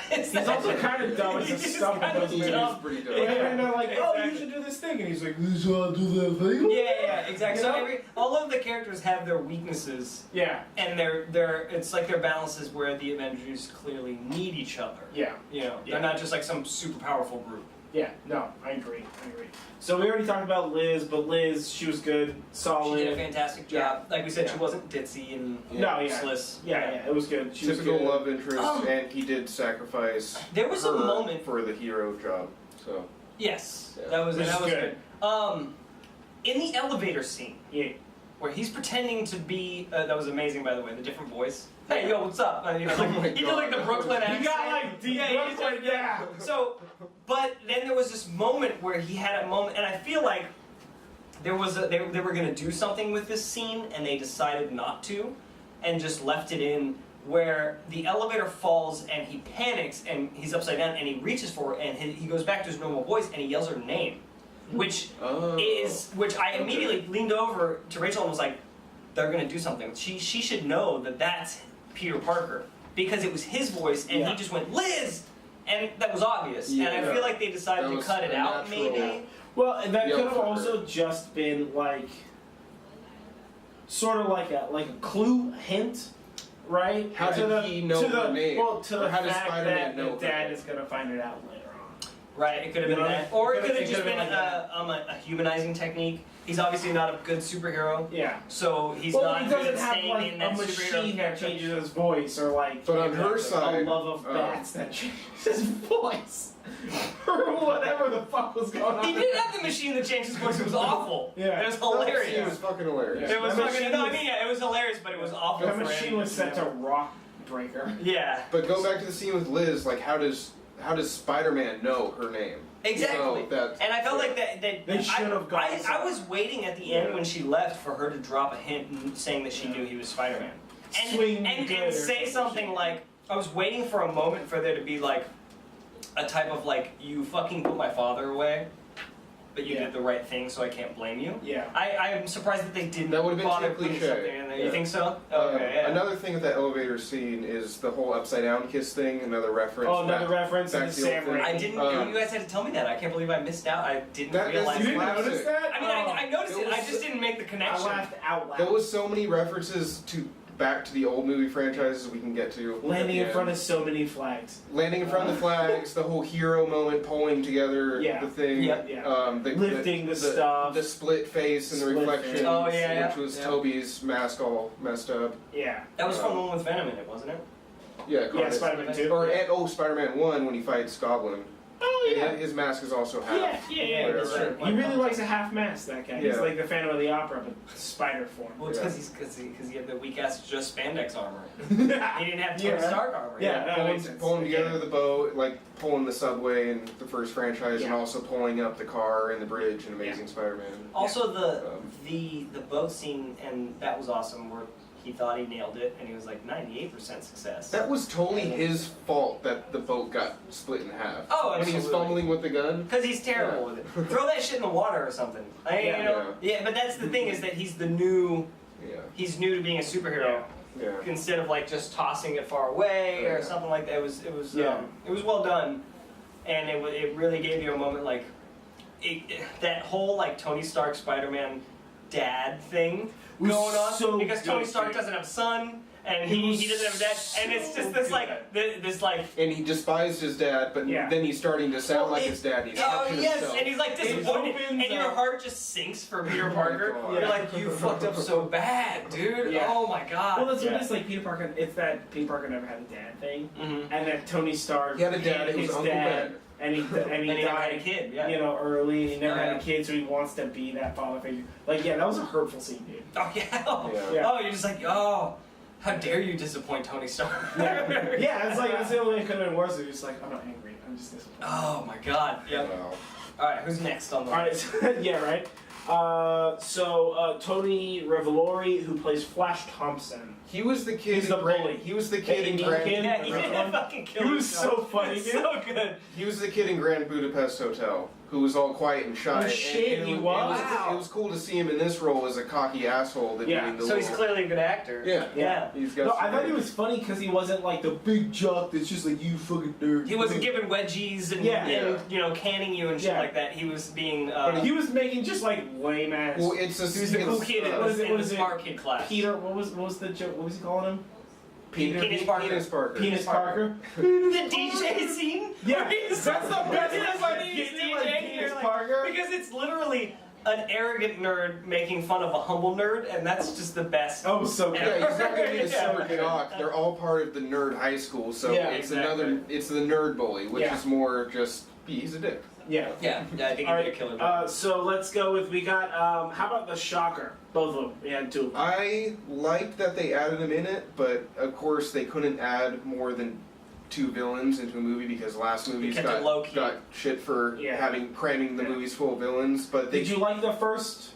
[SPEAKER 1] He's also kind of dumb as a stump of those movies.
[SPEAKER 3] He's pretty dumb.
[SPEAKER 1] And they're like, you should do this thing. And he's like, I'll do that thing.
[SPEAKER 2] Yeah, exactly. So all of the characters have their weaknesses.
[SPEAKER 1] Yeah.
[SPEAKER 2] And it's like their balances where the Avengers clearly need each other.
[SPEAKER 1] Yeah.
[SPEAKER 2] You know, they're not just like some super powerful group.
[SPEAKER 1] Yeah, no, I agree. So we already talked about Liz, but Liz, she was good, solid.
[SPEAKER 2] She did a fantastic job. Like we said, she wasn't ditzy and useless.
[SPEAKER 1] Yeah, it was good. She
[SPEAKER 3] Typical
[SPEAKER 1] was good.
[SPEAKER 3] love interest, and he did sacrifice
[SPEAKER 2] there was a moment
[SPEAKER 3] for the hero job. So
[SPEAKER 2] yes, that was good. In the elevator scene, where he's pretending to be that was amazing, by the way, the different voice. Hey, yo, what's up? And, you know, he did like the Brooklyn accent.
[SPEAKER 1] He got like deep Brooklyn,
[SPEAKER 2] So, but then there was this moment where he had a moment, and I feel like there was they were gonna do something with this scene, and they decided not to, and just left it in where the elevator falls and he panics and he's upside down and he reaches for her and he goes back to his normal voice and he yells her name, which I immediately leaned over to Rachel and was like, they're gonna do something. She should know that that's Peter Parker because it was his voice and he just went Liz, and that was obvious. And I feel like they decided to cut it out maybe.
[SPEAKER 1] Well, and that could have also just been like sort of like a clue hint. Right?
[SPEAKER 3] How did he know her name?
[SPEAKER 1] Well, to the
[SPEAKER 3] how does
[SPEAKER 1] fact
[SPEAKER 3] Spider-Man
[SPEAKER 1] that
[SPEAKER 3] know
[SPEAKER 1] the dad is going to find it out later on.
[SPEAKER 2] Right, it could have been that. Or it could have just been a humanizing technique. He's obviously not a good superhero.
[SPEAKER 1] Yeah.
[SPEAKER 2] So he's not
[SPEAKER 1] he doesn't have
[SPEAKER 2] staying
[SPEAKER 1] like
[SPEAKER 2] in that
[SPEAKER 1] a machine that changes his voice or like
[SPEAKER 3] but on her side,
[SPEAKER 1] a love of bats that changes his voice. Or whatever the fuck was going on.
[SPEAKER 2] He did have the machine that changed his voice. It was awful.
[SPEAKER 1] Yeah.
[SPEAKER 2] It was hilarious.
[SPEAKER 3] It was fucking hilarious.
[SPEAKER 2] It was fucking, it was hilarious, but it was awful.
[SPEAKER 1] The machine was set to rock breaker.
[SPEAKER 2] Yeah.
[SPEAKER 3] But going back to the scene with Liz, like how does Spider-Man know her name?
[SPEAKER 2] Exactly.
[SPEAKER 3] So
[SPEAKER 2] and I felt like that
[SPEAKER 1] they should have gone.
[SPEAKER 2] I was waiting at the end when she left for her to drop a hint saying that she knew he was Spider-Man. And say something like, I was waiting for a moment for there to be like a type of like, you fucking put my father away, but you did the right thing, so I can't blame you.
[SPEAKER 1] Yeah.
[SPEAKER 2] I'm surprised that they didn't
[SPEAKER 3] that would have
[SPEAKER 2] bother
[SPEAKER 3] been too
[SPEAKER 2] putting
[SPEAKER 3] cliche.
[SPEAKER 2] something in there. You think so? Okay, yeah.
[SPEAKER 3] Another thing with that elevator scene is the whole upside down kiss thing. Another reference.
[SPEAKER 1] Oh, another reference to the Sam Raimi.
[SPEAKER 2] I didn't. You guys had to tell me that. I can't believe I missed out. I didn't realize.
[SPEAKER 1] You didn't notice that?
[SPEAKER 2] I mean, I noticed it. I just didn't make the connection.
[SPEAKER 1] I laughed out loud.
[SPEAKER 3] There was so many references back to the old movie franchises we can get to.
[SPEAKER 1] Landing in front of so many flags.
[SPEAKER 3] Landing in front of the flags, the whole hero moment, pulling together the thing.
[SPEAKER 1] Lifting the stuff.
[SPEAKER 3] The split face and the reflection.
[SPEAKER 2] Oh, yeah.
[SPEAKER 3] Which was Toby's mask all messed up.
[SPEAKER 1] Yeah.
[SPEAKER 2] That was from the one with Venom in it, wasn't it?
[SPEAKER 3] Yeah,
[SPEAKER 1] Spider-Man 2.
[SPEAKER 3] Or Spider-Man 1 when he fights Goblin.
[SPEAKER 1] Oh, yeah.
[SPEAKER 3] His mask is also half.
[SPEAKER 1] Yeah, that's true. He really likes a half mask, that guy. He's like the Phantom of the Opera, but spider form.
[SPEAKER 2] Well, it's because he had the weak ass just spandex armor. He didn't have Tony Stark armor.
[SPEAKER 3] Pulling together the boat, like pulling the subway in the first franchise, and also pulling up the car and the bridge in Amazing Spider-Man.
[SPEAKER 2] Also, the boat scene, and that was awesome, where he thought he nailed it, and he was like 98% success.
[SPEAKER 3] That was totally his fault that the boat got split in half.
[SPEAKER 2] Oh,
[SPEAKER 3] when he was fumbling with the gun.
[SPEAKER 2] Because he's terrible with it. Throw that shit in the water or something. But that's the thing is that he's the new.
[SPEAKER 3] Yeah.
[SPEAKER 2] He's new to being a superhero.
[SPEAKER 3] Yeah.
[SPEAKER 2] Instead of like just tossing it far away or something like that, it was well done, and it really gave you a moment like that whole like Tony Stark Spider-Man dad thing going on because Tony Stark doesn't have a son. And he doesn't have a dad, and it's just this like.
[SPEAKER 3] And he despised his dad, but then he's starting to sound like his dad. He's himself.
[SPEAKER 2] And he's like disappointed, and your heart just sinks for Peter Parker. You're like, you fucked up so bad, dude. Yeah. Oh my god.
[SPEAKER 1] Well, that's what it's like. Peter Parker. It's that Peter Parker never had a dad thing, and that Tony Stark.
[SPEAKER 3] He had a dad. It was Uncle Ben.
[SPEAKER 1] And he
[SPEAKER 2] died
[SPEAKER 1] had
[SPEAKER 2] a kid,
[SPEAKER 1] early. He never had a kid, so he wants to be that father figure. Like, that was a hurtful scene, dude.
[SPEAKER 2] Oh yeah. Oh, you're just like, oh. How dare you disappoint Tony Stark?
[SPEAKER 1] It's like, it's the only way it could have been worse. It's just like, I'm not angry, I'm just disappointed.
[SPEAKER 2] Oh my god. Yep.
[SPEAKER 3] Wow.
[SPEAKER 2] Alright, who's next on the list?
[SPEAKER 1] Alright, right. Tony Revolori, who plays Flash Thompson.
[SPEAKER 3] He was the kid.
[SPEAKER 1] He's the bully.
[SPEAKER 3] He was the kid in Grand.
[SPEAKER 2] Yeah, he didn't fucking kill himself.
[SPEAKER 1] He was so funny, dude.
[SPEAKER 2] So good.
[SPEAKER 3] He was the kid in Grand Budapest Hotel who was all quiet and shy.
[SPEAKER 1] Oh shit, he was.
[SPEAKER 3] It was cool to see him in this role as a cocky asshole.
[SPEAKER 2] So he's clearly a good actor.
[SPEAKER 3] Yeah. He's got.
[SPEAKER 1] No, I thought he was funny because he wasn't like the big jock that's just like, you fucking nerd.
[SPEAKER 2] He wasn't giving wedgies and canning you and shit like that. He was being.
[SPEAKER 1] He was making just like lame ass.
[SPEAKER 3] Well, it's a.
[SPEAKER 2] He was the cool kid in the smart kid class.
[SPEAKER 1] Peter, what was the joke? What was he calling him?
[SPEAKER 2] Penis Parker.
[SPEAKER 1] Penis Parker.
[SPEAKER 2] The DJ scene?
[SPEAKER 1] Yeah, that's the best.
[SPEAKER 2] It's like Penis Parker. Because it's literally an arrogant nerd making fun of a humble nerd, and that's just the best.
[SPEAKER 1] Oh, so good.
[SPEAKER 3] Yeah, he's not going to be the super jock. They're all part of the nerd high school, so it's it's the nerd bully, which is more just, he's a dick.
[SPEAKER 2] Yeah, I think he did a killer.
[SPEAKER 1] So let's go with, we got, how about the Shocker? Both of them. We had two.
[SPEAKER 3] I liked that they added him in it, but of course they couldn't add more than 2 villains into a movie because last movies got shit for cramming the movies full of villains. But
[SPEAKER 1] did you like the first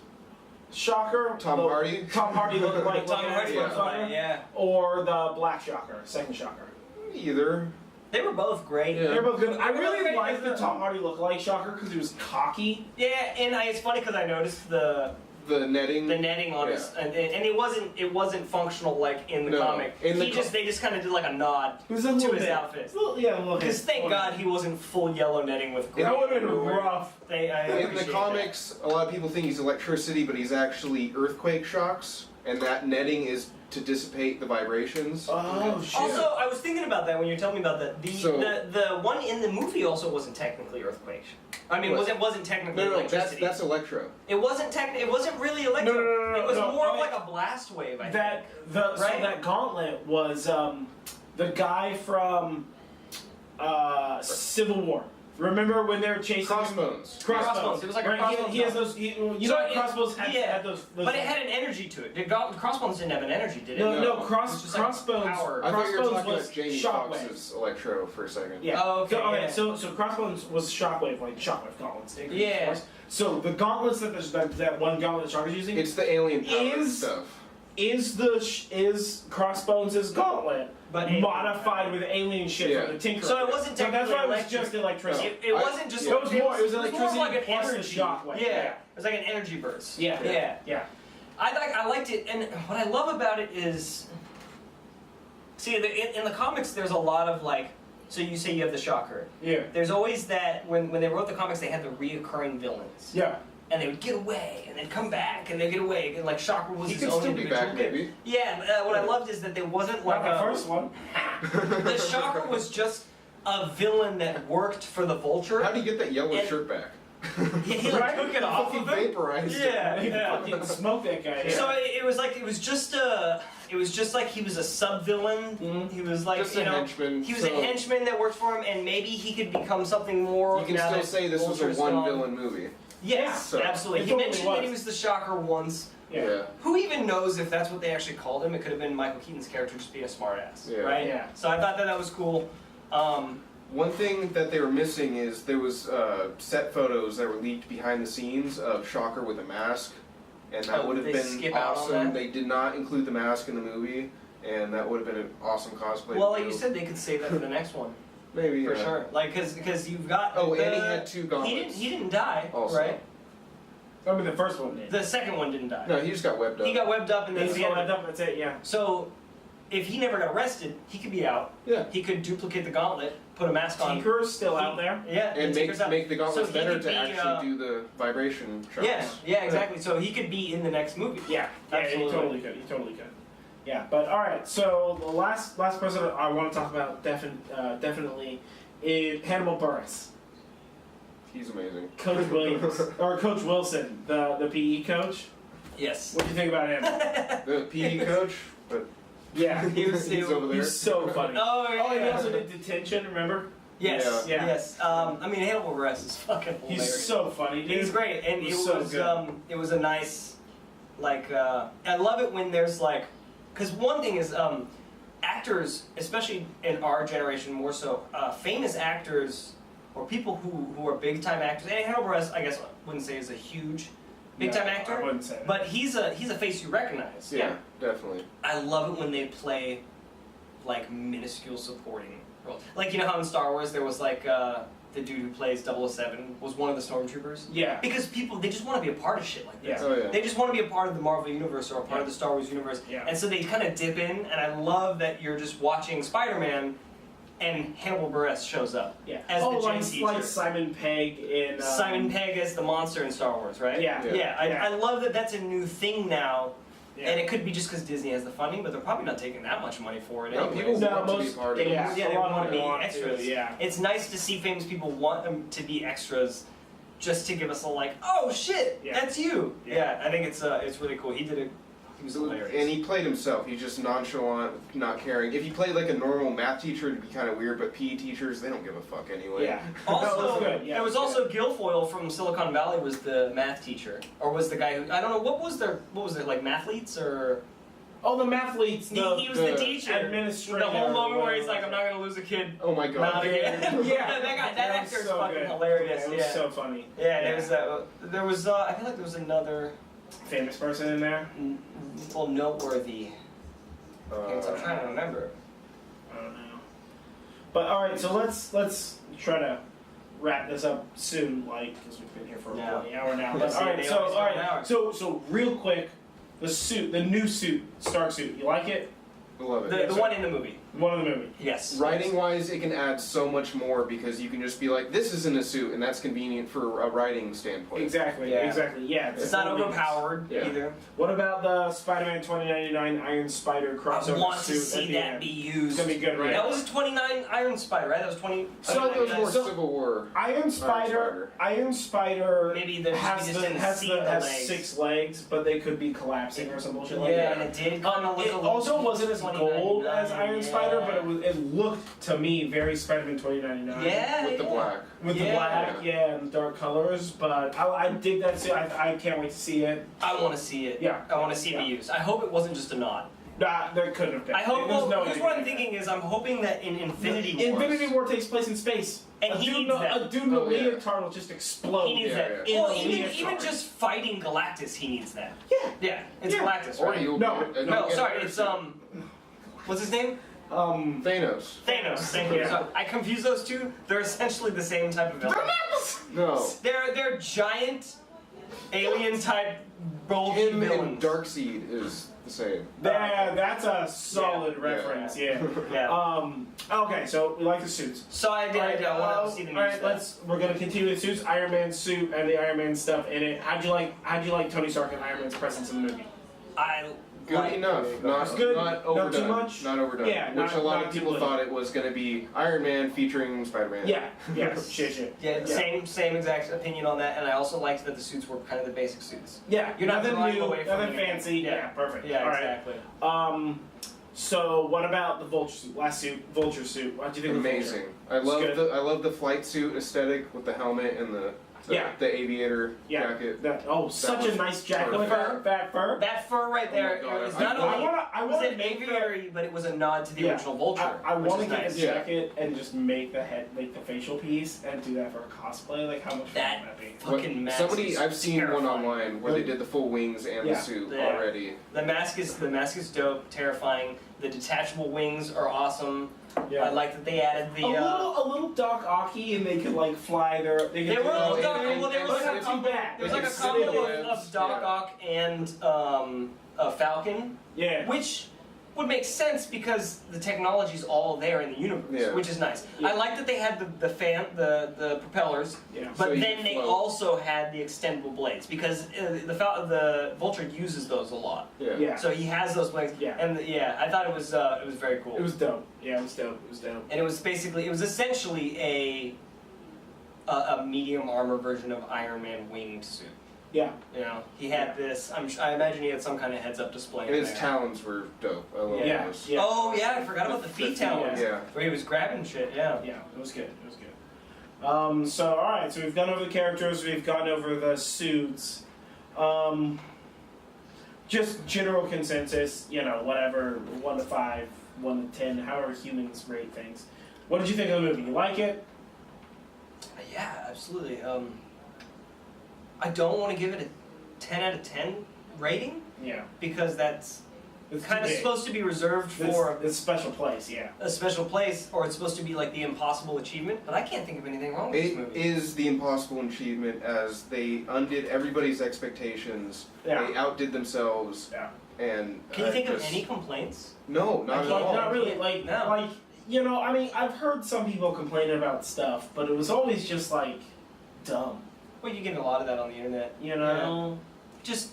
[SPEAKER 1] Shocker?
[SPEAKER 3] Tom Hardy?
[SPEAKER 1] Tom Hardy looked like
[SPEAKER 2] Tom Hardy looked like,
[SPEAKER 1] or the Black Shocker, second Shocker?
[SPEAKER 3] Either.
[SPEAKER 2] They were both great.
[SPEAKER 1] Yeah. They were both good. I really liked the Tom Hardy look-alike Shocker because he was cocky.
[SPEAKER 2] Yeah, and it's funny because I noticed the netting on his, and it wasn't functional like in the comic. They just kind of did like a nod to his outfit. Because thank God he wasn't full yellow netting with green.
[SPEAKER 1] That would have been rough.
[SPEAKER 3] In the comics, a lot of people think he's electricity, but he's actually earthquake shocks, and that netting is to dissipate the vibrations.
[SPEAKER 1] Oh shit!
[SPEAKER 2] Also, I was thinking about that when you were telling me about that. The one in the movie also wasn't technically earthquake. I mean, it wasn't technically electricity.
[SPEAKER 3] That's electro.
[SPEAKER 2] It wasn't It wasn't really electro.
[SPEAKER 1] No,
[SPEAKER 2] it was more of like a blast wave. I think.
[SPEAKER 1] So that gauntlet was the guy from Civil War. Remember when they were chasing
[SPEAKER 3] Crossbones.
[SPEAKER 1] Crossbones.
[SPEAKER 2] It was like a crossbones.
[SPEAKER 1] He has those. Crossbones had those.
[SPEAKER 2] But it had an energy to it. Crossbones didn't have an energy, did it?
[SPEAKER 1] No. Crossbones.
[SPEAKER 3] I thought you were talking about Jamie
[SPEAKER 1] Shockwave.
[SPEAKER 3] Foxx's electro for a second.
[SPEAKER 1] Yeah.
[SPEAKER 2] Oh, okay.
[SPEAKER 1] So Crossbones was Shockwave, like Shockwave gauntlets.
[SPEAKER 2] Yeah.
[SPEAKER 1] So the gauntlets that one gauntlet Shocker's using.
[SPEAKER 3] It's the alien power stuff.
[SPEAKER 1] Is Crossbones' gauntlet but modified with alien shit from the Tinker?
[SPEAKER 2] So it wasn't technically
[SPEAKER 1] that's why it was just electricity.
[SPEAKER 2] It wasn't just.
[SPEAKER 1] It was more. It was electricity
[SPEAKER 2] more like an
[SPEAKER 1] plus
[SPEAKER 2] energy.
[SPEAKER 1] the shockwave.
[SPEAKER 2] Yeah. It was like an energy burst.
[SPEAKER 1] Yeah.
[SPEAKER 2] I liked it, and what I love about it is, see, in the comics, there's a lot of like. So you say you have the Shocker.
[SPEAKER 1] Yeah.
[SPEAKER 2] There's always that when they wrote the comics, they had the reoccurring villains.
[SPEAKER 1] Yeah.
[SPEAKER 2] And they would get away, and they'd come back, and they'd get away, and like Shocker was his own individual.
[SPEAKER 3] He could still be back, maybe.
[SPEAKER 2] Yeah, what I loved is that there wasn't like
[SPEAKER 1] the first one.
[SPEAKER 2] The Shocker was just a villain that worked for the Vulture.
[SPEAKER 3] How do you get that yellow shirt back?
[SPEAKER 2] He like took it off of him.
[SPEAKER 3] Vaporized
[SPEAKER 1] he fucking smoked that guy.
[SPEAKER 2] Yeah. So it was just like he was a sub-villain. Mm-hmm. He was like,
[SPEAKER 3] just a henchman.
[SPEAKER 2] He was a henchman that worked for him, and maybe he could become something more.
[SPEAKER 3] You can still say this was a one-villain movie.
[SPEAKER 2] Yes, absolutely. He mentioned that he was the Shocker once.
[SPEAKER 3] Yeah.
[SPEAKER 2] Who even knows if that's what they actually called him? It could have been Michael Keaton's character just being a smartass, right?
[SPEAKER 1] Yeah.
[SPEAKER 2] So I thought that was cool.
[SPEAKER 3] One thing that they were missing is there was set photos that were leaked behind the scenes of Shocker with a mask, and that would have been awesome. They did not include the mask in the movie, and that would have been an awesome cosplay.
[SPEAKER 2] Well, like you said, they could save that for the next one.
[SPEAKER 3] Maybe,
[SPEAKER 2] for sure. Like, because you've got.
[SPEAKER 3] Oh, and he had 2 gauntlets.
[SPEAKER 2] He didn't die,
[SPEAKER 3] also.
[SPEAKER 2] Right?
[SPEAKER 1] I mean, the first one did.
[SPEAKER 2] The second one didn't die.
[SPEAKER 3] No, he just got webbed up.
[SPEAKER 2] He got webbed up, and then
[SPEAKER 1] he got webbed up. That's it. Yeah.
[SPEAKER 2] So, if he never got arrested, he could be out.
[SPEAKER 3] Yeah.
[SPEAKER 2] He could duplicate the gauntlet, put a mask on.
[SPEAKER 1] Tinker's still out there.
[SPEAKER 2] Yeah.
[SPEAKER 3] And make the gauntlets better to actually do the vibration shots.
[SPEAKER 2] Yeah, exactly. So he could be in the next movie.
[SPEAKER 1] Yeah, absolutely. He totally could. He totally could. Yeah, but all right. So the last person I want to talk about definitely is Hannibal Buress.
[SPEAKER 3] He's amazing.
[SPEAKER 1] Coach Williams or Coach Wilson, the PE coach.
[SPEAKER 2] Yes.
[SPEAKER 1] What do you think about him?
[SPEAKER 3] The PE coach, but
[SPEAKER 1] yeah,
[SPEAKER 3] he's over there.
[SPEAKER 1] He's so funny.
[SPEAKER 2] Oh yeah.
[SPEAKER 1] Oh, and he also did Detention. Remember?
[SPEAKER 2] Yes.
[SPEAKER 1] Yeah.
[SPEAKER 2] Yes. I mean, Hannibal Buress is fucking hilarious.
[SPEAKER 1] He's so funny. Dude.
[SPEAKER 2] He's great, and it was a nice, like, I love it when there's like, because one thing is, actors, especially in our generation more so, famous actors or people who are big time actors. And Hannibal Buress, I guess, I wouldn't say is a huge big time actor.
[SPEAKER 1] I wouldn't say that.
[SPEAKER 2] But he's a face you recognize.
[SPEAKER 3] Yeah, definitely.
[SPEAKER 2] I love it when they play like minuscule supporting roles. Like, you know how in Star Wars there was like the dude who plays 007 was one of the stormtroopers?
[SPEAKER 1] Yeah.
[SPEAKER 2] Because people, they just want to be a part of shit like this.
[SPEAKER 1] Yeah.
[SPEAKER 3] Oh, yeah.
[SPEAKER 2] They just want to be a part of the Marvel universe or a part of the Star Wars universe.
[SPEAKER 1] Yeah.
[SPEAKER 2] And so they kind of dip in, and I love that you're just watching Spider-Man and Hannibal Buress shows up as the gym teacher.
[SPEAKER 1] Like Simon Pegg in...
[SPEAKER 2] Simon Pegg as the monster in Star Wars, right?
[SPEAKER 1] Yeah.
[SPEAKER 2] I love that that's a new thing now.
[SPEAKER 1] Yeah.
[SPEAKER 2] And it could be just because Disney has the funding, but they're probably not taking that much money for it
[SPEAKER 3] No,
[SPEAKER 2] anyway.
[SPEAKER 3] people want to be part of it.
[SPEAKER 2] They want to be extras.
[SPEAKER 1] Yeah.
[SPEAKER 2] It's nice to see famous people want them to be extras, just to give us a like, oh shit, that's you. Yeah, I think it's really cool. He was hilarious.
[SPEAKER 3] And he played himself. He's just nonchalant, not caring. If he played like a normal math teacher, it'd be kind of weird, but PE teachers, they don't give a fuck anyway.
[SPEAKER 1] Yeah.
[SPEAKER 2] Also,
[SPEAKER 1] good.
[SPEAKER 2] there was also Guilfoyle from Silicon Valley was the math teacher, or was the guy who, I don't know, what was it, like mathletes or...
[SPEAKER 1] Oh, the mathletes.
[SPEAKER 2] He was the teacher.
[SPEAKER 1] Administrator.
[SPEAKER 2] The whole moment where he's like, I'm not going to lose a kid.
[SPEAKER 3] Oh my god.
[SPEAKER 2] Not again.
[SPEAKER 1] Yeah.
[SPEAKER 2] that actor is
[SPEAKER 1] so
[SPEAKER 2] fucking
[SPEAKER 1] good.
[SPEAKER 2] hilarious.
[SPEAKER 1] It was so funny.
[SPEAKER 2] Yeah, there was I feel like there was another...
[SPEAKER 1] famous person in there?
[SPEAKER 2] Well, noteworthy. I'm trying to remember.
[SPEAKER 1] I don't know. But alright, so let's try to wrap this up soon, because we've been here for about an hour now. But so real quick, the new suit, Stark suit, you like it?
[SPEAKER 3] I love it.
[SPEAKER 2] The one in the movie.
[SPEAKER 1] One in the movie.
[SPEAKER 2] Yes.
[SPEAKER 3] Writing-wise, it can add so much more because you can just be like, this isn't a suit, and that's convenient for a writing standpoint.
[SPEAKER 1] Exactly, yeah.
[SPEAKER 2] It's not overpowered either.
[SPEAKER 1] What about the Spider-Man 2099 Iron Spider crossover suit?
[SPEAKER 2] I want to see that be used.
[SPEAKER 1] It's gonna be good, right?
[SPEAKER 2] That was 29 Iron Spider, right? That was 20...
[SPEAKER 3] I thought that was more Civil War.
[SPEAKER 1] Iron Spider
[SPEAKER 2] maybe
[SPEAKER 1] has 6 legs, but they could be collapsing or some bullshit like that.
[SPEAKER 2] Yeah, and it did kind of look
[SPEAKER 1] it also wasn't as gold as Iron Spider, but it looked to me very Spider-Man 2099.
[SPEAKER 2] Yeah,
[SPEAKER 3] with the black.
[SPEAKER 1] With the black, and dark colors. But I dig that suit. I can't wait to see it.
[SPEAKER 2] I want to see it.
[SPEAKER 1] Yeah.
[SPEAKER 2] I want to see it be used. I hope it wasn't just a nod.
[SPEAKER 1] Nah, there could have been.
[SPEAKER 2] I hope. Here's what I'm thinking is I'm hoping that in Infinity War.
[SPEAKER 1] Infinity War takes place in space.
[SPEAKER 2] And a dude
[SPEAKER 1] in a leotard will just explode.
[SPEAKER 2] He needs that. Well, even just fighting Galactus, he needs that. Yeah, it's Galactus, right?
[SPEAKER 3] No,
[SPEAKER 2] sorry, it's what's his name?
[SPEAKER 3] Thanos.
[SPEAKER 2] Thank you. So I confuse those two. They're essentially the same type of villain.
[SPEAKER 3] No.
[SPEAKER 2] They're giant alien type bulky
[SPEAKER 3] Him
[SPEAKER 2] villains.
[SPEAKER 3] and Darkseid is the same.
[SPEAKER 1] Yeah, that's a solid reference. Yeah. Okay, so we like the suits.
[SPEAKER 2] So I want to see the new
[SPEAKER 1] stuff. We're gonna continue with suits. Iron Man suit and the Iron Man stuff in it. How'd you like Tony Stark and Iron Man's presence in the movie?
[SPEAKER 3] Good enough. Not overdone.
[SPEAKER 1] Not too much?
[SPEAKER 3] Not overdone.
[SPEAKER 1] Yeah,
[SPEAKER 3] which a lot of people thought it was going to be Iron Man featuring Spider-Man.
[SPEAKER 1] Yeah. Shit.
[SPEAKER 2] Yeah, same exact opinion on that, and I also liked that the suits were kind of the basic suits.
[SPEAKER 1] Yeah,
[SPEAKER 2] you're not
[SPEAKER 1] nothing new,
[SPEAKER 2] away from
[SPEAKER 1] nothing fancy. Yeah, perfect.
[SPEAKER 2] Yeah,
[SPEAKER 1] all
[SPEAKER 2] exactly.
[SPEAKER 1] Right. So what about the Vulture suit? Last suit, Vulture suit. What do you think?
[SPEAKER 3] Amazing. I love the flight suit aesthetic with the helmet and the The aviator jacket.
[SPEAKER 1] Such a nice jacket. That fur.
[SPEAKER 2] That fur right there.
[SPEAKER 3] Oh
[SPEAKER 2] It's not only was it aviary, but it was a nod to the original Vulture.
[SPEAKER 1] I want to get a jacket and just make the facial piece, and do that for a cosplay. Like, how much fun would that be?
[SPEAKER 2] Fucking mask.
[SPEAKER 3] I've seen one online where they did the full wings and the suit already.
[SPEAKER 2] The mask is dope, terrifying. The detachable wings are awesome. Yeah. I like that they added the
[SPEAKER 1] a little Doc Ocky, and they could like fly their.
[SPEAKER 2] There was like a combo of Doc Ock and a Falcon.
[SPEAKER 1] Yeah.
[SPEAKER 2] Which would make sense because the technology's all there in the universe, which is nice. Yeah. I like that they had the propellers, but so then they also had the extendable blades because the Vulture uses those a lot.
[SPEAKER 1] Yeah.
[SPEAKER 2] So he has those blades. Yeah. And I thought it was very cool.
[SPEAKER 1] It was dope. Yeah, it was dope.
[SPEAKER 2] And it was essentially a medium armor version of Iron Man winged suit.
[SPEAKER 1] Yeah.
[SPEAKER 2] You know, he had this. I imagine he had some kind of heads-up display.
[SPEAKER 3] And his talons were dope. I love those.
[SPEAKER 2] Yeah. Oh yeah, I forgot about the feet talons.
[SPEAKER 3] Yeah.
[SPEAKER 2] Where he was grabbing shit. Yeah.
[SPEAKER 1] Yeah, it was good. So all right, so we've gone over the characters. We've gone over the suits. Just general consensus. You know, whatever. 1 to 5, 1 to 10, however humans rate things. What did you think of the movie? You like it?
[SPEAKER 2] Yeah, absolutely. I don't want to give it a 10 out of 10 rating.
[SPEAKER 1] Yeah.
[SPEAKER 2] Because it's kind of supposed to be reserved for...
[SPEAKER 1] It's a special place, yeah.
[SPEAKER 2] A special place, or it's supposed to be like the impossible achievement, but I can't think of anything wrong with this movie.
[SPEAKER 3] It is the impossible achievement as they undid everybody's expectations. Yeah. They outdid themselves.
[SPEAKER 1] Yeah.
[SPEAKER 3] And
[SPEAKER 2] can you think of any complaints?
[SPEAKER 3] No, not at all.
[SPEAKER 1] Not really. Like, you know, I mean, I've heard some people complaining about stuff, but it was always just like dumb.
[SPEAKER 2] Well, you get a lot of that on the internet,
[SPEAKER 1] you know.
[SPEAKER 2] Just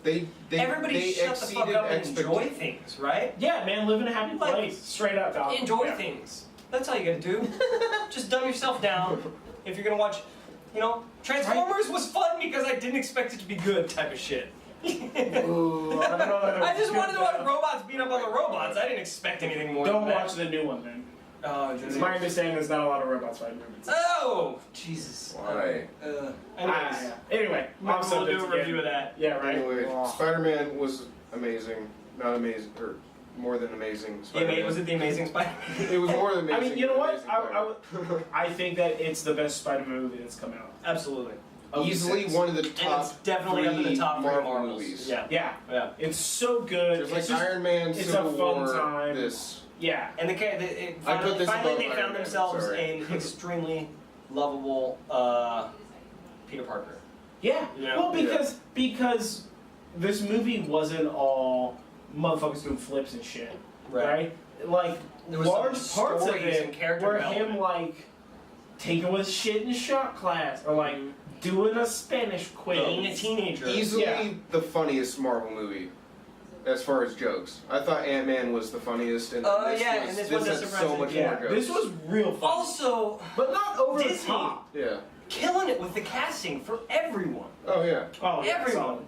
[SPEAKER 3] everybody
[SPEAKER 2] shut the fuck up and enjoy things, right?
[SPEAKER 1] Yeah, man, live in a happy place. Straight up, dog.
[SPEAKER 2] Enjoy things. That's all you gotta do. Just dumb yourself down. If you're gonna watch, Transformers was fun because I didn't expect it to be good type of shit.
[SPEAKER 1] Ooh, I don't know that
[SPEAKER 2] I just wanted to watch robots beat up other robots. I didn't expect anything more.
[SPEAKER 1] Don't watch the new one then.
[SPEAKER 2] Oh,
[SPEAKER 1] it's my understanding there's not a lot of robots fighting movies.
[SPEAKER 2] Oh, Jesus.
[SPEAKER 3] Why?
[SPEAKER 1] Anyway,
[SPEAKER 2] we'll do a review of that.
[SPEAKER 1] Yeah, right.
[SPEAKER 3] Anyway, Spider-Man was amazing. Not amazing, or more than amazing.
[SPEAKER 2] Was it the Amazing Spider-Man?
[SPEAKER 3] It was more than amazing.
[SPEAKER 1] I mean, you know what? I think that it's the best Spider-Man movie that's come out.
[SPEAKER 2] Absolutely.
[SPEAKER 3] Easily one of the top.
[SPEAKER 2] It's definitely up in the top
[SPEAKER 3] Marvel movies.
[SPEAKER 1] Yeah. It's so good.
[SPEAKER 3] There's Iron Man, Civil War,
[SPEAKER 1] time.
[SPEAKER 3] This.
[SPEAKER 1] Yeah.
[SPEAKER 2] And finally they found themselves an extremely lovable Peter Parker.
[SPEAKER 1] Yeah. Well, because this movie wasn't all motherfuckers doing flips and shit, right? Like
[SPEAKER 2] there was
[SPEAKER 1] large parts of it were him taking with shit in shop class, or doing a Spanish quiz.
[SPEAKER 2] Being a teenager.
[SPEAKER 3] Easily the funniest Marvel movie. As far as jokes, I thought Ant-Man was the funniest, and this had so much more jokes.
[SPEAKER 1] This was real fun.
[SPEAKER 2] Also,
[SPEAKER 1] but not over
[SPEAKER 2] Disney,
[SPEAKER 1] the top.
[SPEAKER 3] Yeah.
[SPEAKER 2] Killing it with the casting for everyone.
[SPEAKER 3] Oh yeah.
[SPEAKER 1] Oh yeah.
[SPEAKER 2] Everyone.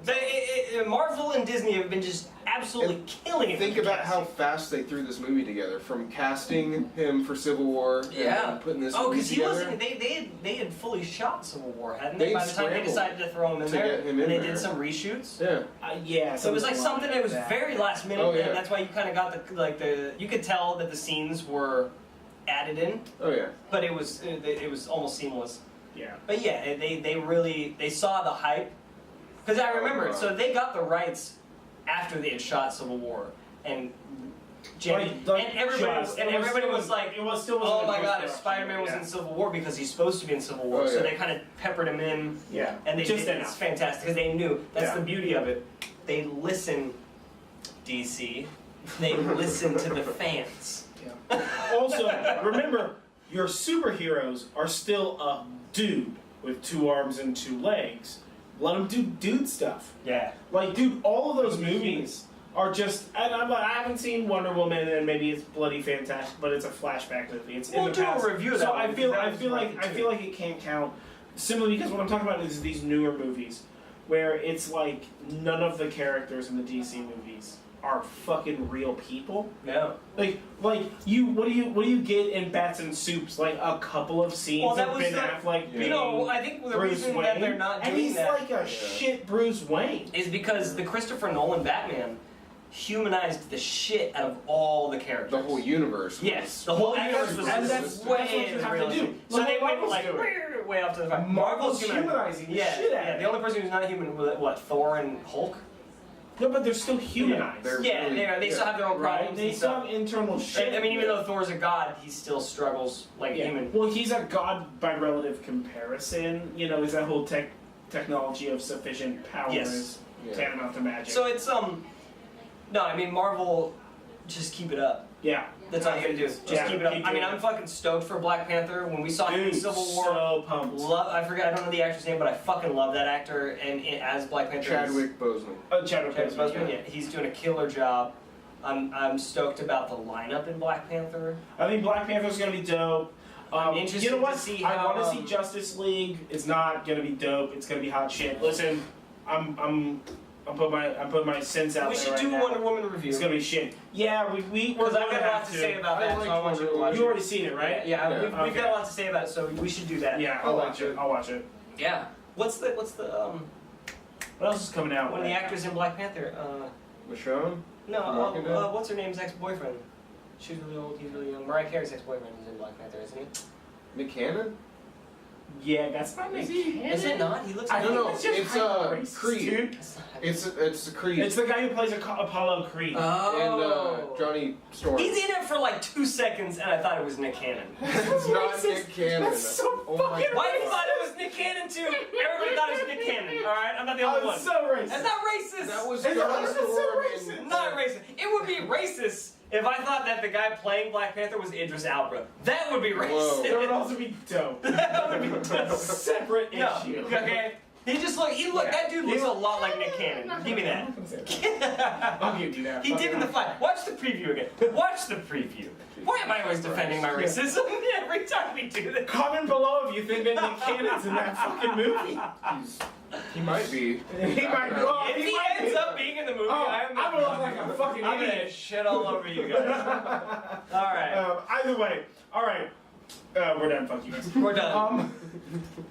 [SPEAKER 2] Marvel and Disney have been just absolutely killing it.
[SPEAKER 3] Think about how fast they threw this movie together, from casting him for Civil War and putting this movie together.
[SPEAKER 2] Because they had fully shot Civil War, hadn't they? By the time they decided to throw him in there, and they did some reshoots.
[SPEAKER 3] Yeah.
[SPEAKER 2] So it was something that was very last minute, and that's why you kind of got you could tell that the scenes were added in.
[SPEAKER 3] Oh yeah.
[SPEAKER 2] But it was almost seamless.
[SPEAKER 1] Yeah.
[SPEAKER 2] But yeah, they saw the hype, because I remember it. So they got the rights after they had shot Civil War, and everybody was like, "Oh my God, if Spider-Man was in Civil War, because he's supposed to be in Civil War." So they kind of peppered him in.
[SPEAKER 1] Yeah.
[SPEAKER 2] And they did. It's fantastic because they knew that's the beauty of it. They listen, DC. They listen to the fans.
[SPEAKER 1] Yeah. Also, remember, your superheroes are still a dude with 2 arms and 2 legs. Let them do dude stuff.
[SPEAKER 2] Yeah.
[SPEAKER 1] Dude, all of those movies are just... And I haven't seen Wonder Woman, and maybe it's bloody fantastic, but it's a flashback movie. It's in the past.
[SPEAKER 2] We'll do a review of that.
[SPEAKER 1] So I feel like it can't count. Simply because what I'm talking about is these newer movies, where it's none of the characters in the DC movies are fucking real people.
[SPEAKER 2] No.
[SPEAKER 1] Like you. What do you get in Bats and Soups? Like a couple of scenes of Ben Affleck.
[SPEAKER 2] You know, I think the
[SPEAKER 1] Bruce
[SPEAKER 2] reason
[SPEAKER 1] Wayne,
[SPEAKER 2] that they're not doing
[SPEAKER 1] and he's
[SPEAKER 2] that
[SPEAKER 1] like a shit Bruce Wayne
[SPEAKER 2] is because the Christopher Nolan Batman humanized the shit out of all the characters.
[SPEAKER 3] The whole universe.
[SPEAKER 2] Yes, the whole universe was
[SPEAKER 1] and that's
[SPEAKER 2] way
[SPEAKER 1] what you have to do.
[SPEAKER 2] So they went
[SPEAKER 1] Marvel's
[SPEAKER 2] like
[SPEAKER 1] doing.
[SPEAKER 2] way off to the side.
[SPEAKER 1] Marvel's humanizing the shit out of it.
[SPEAKER 2] The only person who's not human was what, Thor and Hulk?
[SPEAKER 1] No, but they're still humanized.
[SPEAKER 2] They still have their own problems.
[SPEAKER 1] They still have internal shit.
[SPEAKER 2] I mean, even though Thor's a god, he still struggles like human.
[SPEAKER 1] Well, he's a god by relative comparison. You know, is that whole technology of sufficient power is tantamount to magic.
[SPEAKER 2] So it's no, I mean Marvel, just keep it up.
[SPEAKER 1] Yeah.
[SPEAKER 2] That's all you gotta do. Just keep it up. I mean, I'm fucking stoked for Black Panther. When we saw him in Civil War,
[SPEAKER 1] so pumped.
[SPEAKER 2] I don't know the actor's name, but I fucking love that actor. And as Black Panther,
[SPEAKER 3] Chadwick Boseman.
[SPEAKER 1] Chadwick Boseman.
[SPEAKER 2] Yeah, he's doing a killer job. I'm stoked about the lineup in Black Panther.
[SPEAKER 1] I think Black Panther's gonna be dope.
[SPEAKER 2] I'm interested
[SPEAKER 1] you know what?
[SPEAKER 2] to see
[SPEAKER 1] I
[SPEAKER 2] how,
[SPEAKER 1] want to see Justice League. It's not gonna be dope. It's gonna be hot shit. Listen, I'm putting my sense out there.
[SPEAKER 2] We should
[SPEAKER 1] right
[SPEAKER 2] do
[SPEAKER 1] now.
[SPEAKER 2] Wonder Woman review.
[SPEAKER 1] It's gonna be shit. Yeah, we're
[SPEAKER 2] Because I've got a lot to say about that. So I want you to watch it.
[SPEAKER 1] You already seen it, right?
[SPEAKER 2] Yeah, we've got a lot to say about it, so we should do that.
[SPEAKER 1] Yeah, I'll watch it. I'll watch it.
[SPEAKER 2] Yeah. What's the
[SPEAKER 1] What else is coming out?
[SPEAKER 2] one of the actors in Black Panther?
[SPEAKER 3] Michonne?
[SPEAKER 2] No, what's her name's ex-boyfriend? She's really old, he's really young. Mariah Carey's ex-boyfriend is in Black Panther, isn't he?
[SPEAKER 3] Nick Cannon?
[SPEAKER 1] Yeah, that's not Nick Cannon.
[SPEAKER 2] Is it not? He looks like
[SPEAKER 3] it's Creed. It's Creed.
[SPEAKER 1] It's the guy who plays Apollo Creed.
[SPEAKER 3] And Johnny Storm.
[SPEAKER 2] He's in it for like 2 seconds, and I thought it was Nick Cannon.
[SPEAKER 3] It's not Nick Cannon.
[SPEAKER 1] That's so fucking
[SPEAKER 2] Why you thought it was Nick Cannon too? Everybody thought it was Nick Cannon. All right, I'm not the only one.
[SPEAKER 1] So racist.
[SPEAKER 2] That's not racist.
[SPEAKER 3] That was
[SPEAKER 1] It's
[SPEAKER 3] Johnny
[SPEAKER 1] so
[SPEAKER 3] Storm.
[SPEAKER 1] racist.
[SPEAKER 2] Not racist. It would be racist if I thought that the guy playing Black Panther was Idris Elba. That would be racist.
[SPEAKER 1] That would also be dope.
[SPEAKER 2] That would be dope.
[SPEAKER 1] Separate issue.
[SPEAKER 2] Okay. That dude looks a lot like Nick Cannon. Give me that.
[SPEAKER 1] I'll give you that.
[SPEAKER 2] He did in the fight. Watch the preview again. Watch the preview. Why am I always defending my racism every time we do this?
[SPEAKER 1] Comment below if you think that Nick Cannon's in that fucking movie.
[SPEAKER 3] He might be.
[SPEAKER 1] He might be.
[SPEAKER 2] If he ends up being in the movie, I'm
[SPEAKER 1] gonna look like a fucking
[SPEAKER 2] I'm
[SPEAKER 1] idiot.
[SPEAKER 2] gonna shit all over you guys. Alright.
[SPEAKER 1] Either way, alright. We're done. Fuck you guys.
[SPEAKER 2] We're done.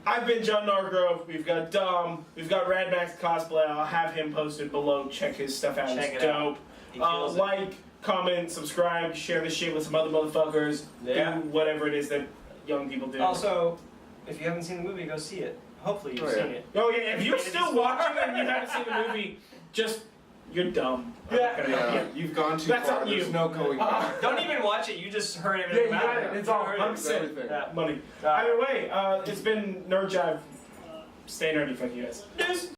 [SPEAKER 1] I've been Jon Dom. We've got Dom. We've got RAD MAX Cosplay. I'll have him posted below. Check his stuff out. It's dope. Like, comment, subscribe, share this shit with some other motherfuckers.
[SPEAKER 2] Yeah.
[SPEAKER 1] Do whatever it is that young people do.
[SPEAKER 2] Also, if you haven't seen the movie, go see it. Hopefully you've seen it.
[SPEAKER 1] Oh yeah, if you're still watching and you haven't seen the movie, you're dumb.
[SPEAKER 3] You've gone too
[SPEAKER 1] That's
[SPEAKER 3] far.
[SPEAKER 1] on you.
[SPEAKER 3] There's no going back.
[SPEAKER 2] Don't even watch it. You just heard everything about it.
[SPEAKER 1] It's all 100% money. Either way, it's been Nerd Jive. Stay nerdy. Fuck you guys.